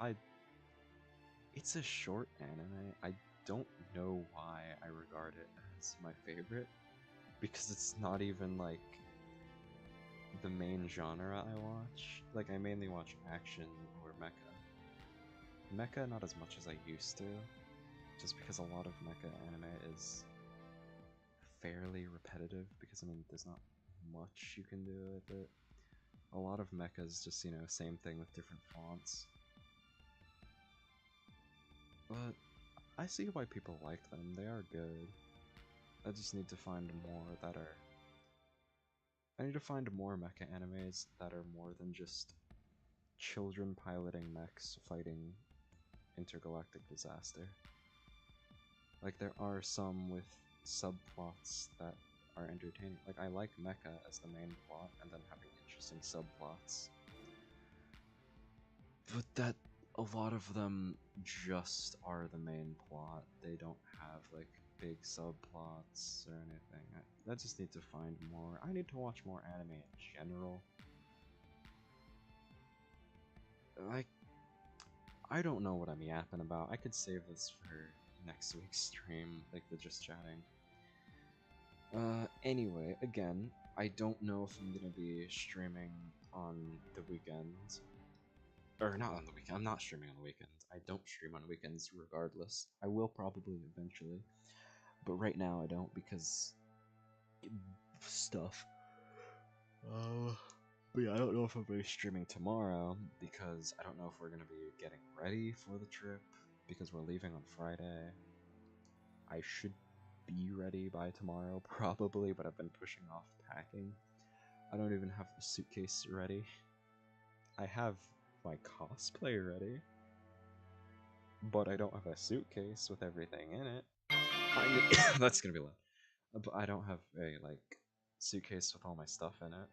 it's a short anime. I don't know why I regard it as my favorite because it's not even like the main genre I watch. Like, I mainly watch action or mecha. Mecha not as much as I used to, just because a lot of mecha anime is fairly repetitive because, I mean, there's not much you can do with it. A lot of mecha is just, you know, same thing with different fonts. But I see why people like them. They are good. I just need to find more that are... I need to find more mecha animes that are more than just children piloting mechs fighting intergalactic disaster. Like, there are some with subplots that are entertaining. Like, I like mecha as the main plot and then having interesting subplots. But that, a lot of them just are the main plot. They don't have, like, big subplots or anything. I just need to find more. I need to watch more anime in general. Like, I don't know what I'm yapping about. I could save this for next week's stream, like the just chatting. Anyway, again, I don't know if I'm gonna be streaming on the weekend. Or not on the weekend. I'm not streaming on the weekend. I don't stream on weekends regardless. I will probably eventually. But right now I don't because stuff. But yeah, I don't know if I'll be streaming tomorrow because I don't know if we're gonna be getting ready for the trip because we're leaving on Friday. I should be ready by tomorrow probably, but I've been pushing off packing. I don't even have the suitcase ready. I have my cosplay ready, but I don't have a suitcase with everything in it. That's gonna be loud. But I don't have a like suitcase with all my stuff in it.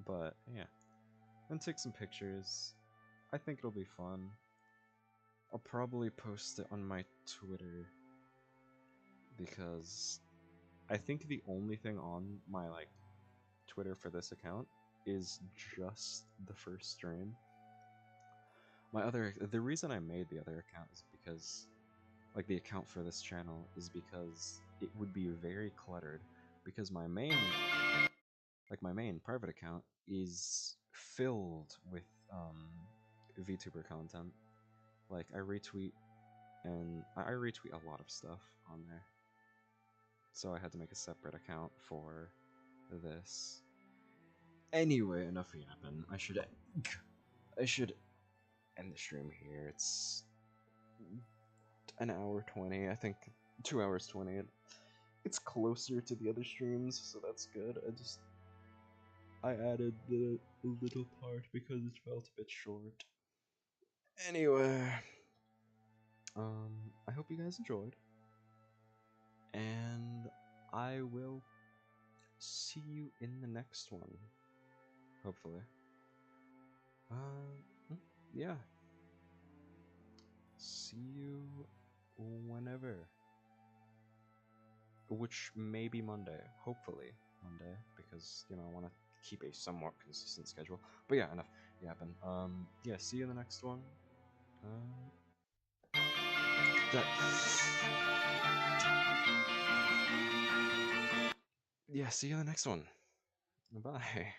But yeah, and take some pictures. I think it'll be fun. I'll probably post it on my Twitter because I think the only thing on my like Twitter for this account is just the first stream. The reason I made the other account is because like the account for this channel is because it would be very cluttered because my main private account is filled with VTuber content. Like I retweet a lot of stuff on there. So I had to make a separate account for this. Anyway, enough yapping. I should end the stream here. It's an hour 20, I think 2 hours 20. It's closer to the other streams, so that's good. I added the little part because it felt a bit short. Anyway, I hope you guys enjoyed, and I will see you in the next one. Hopefully. Yeah. See you whenever. Which may be Monday. Hopefully Monday, because I want to keep a somewhat consistent schedule. But yeah, enough yapping. Yeah, see you in the next one. That. Yeah, see you in the next one. Bye.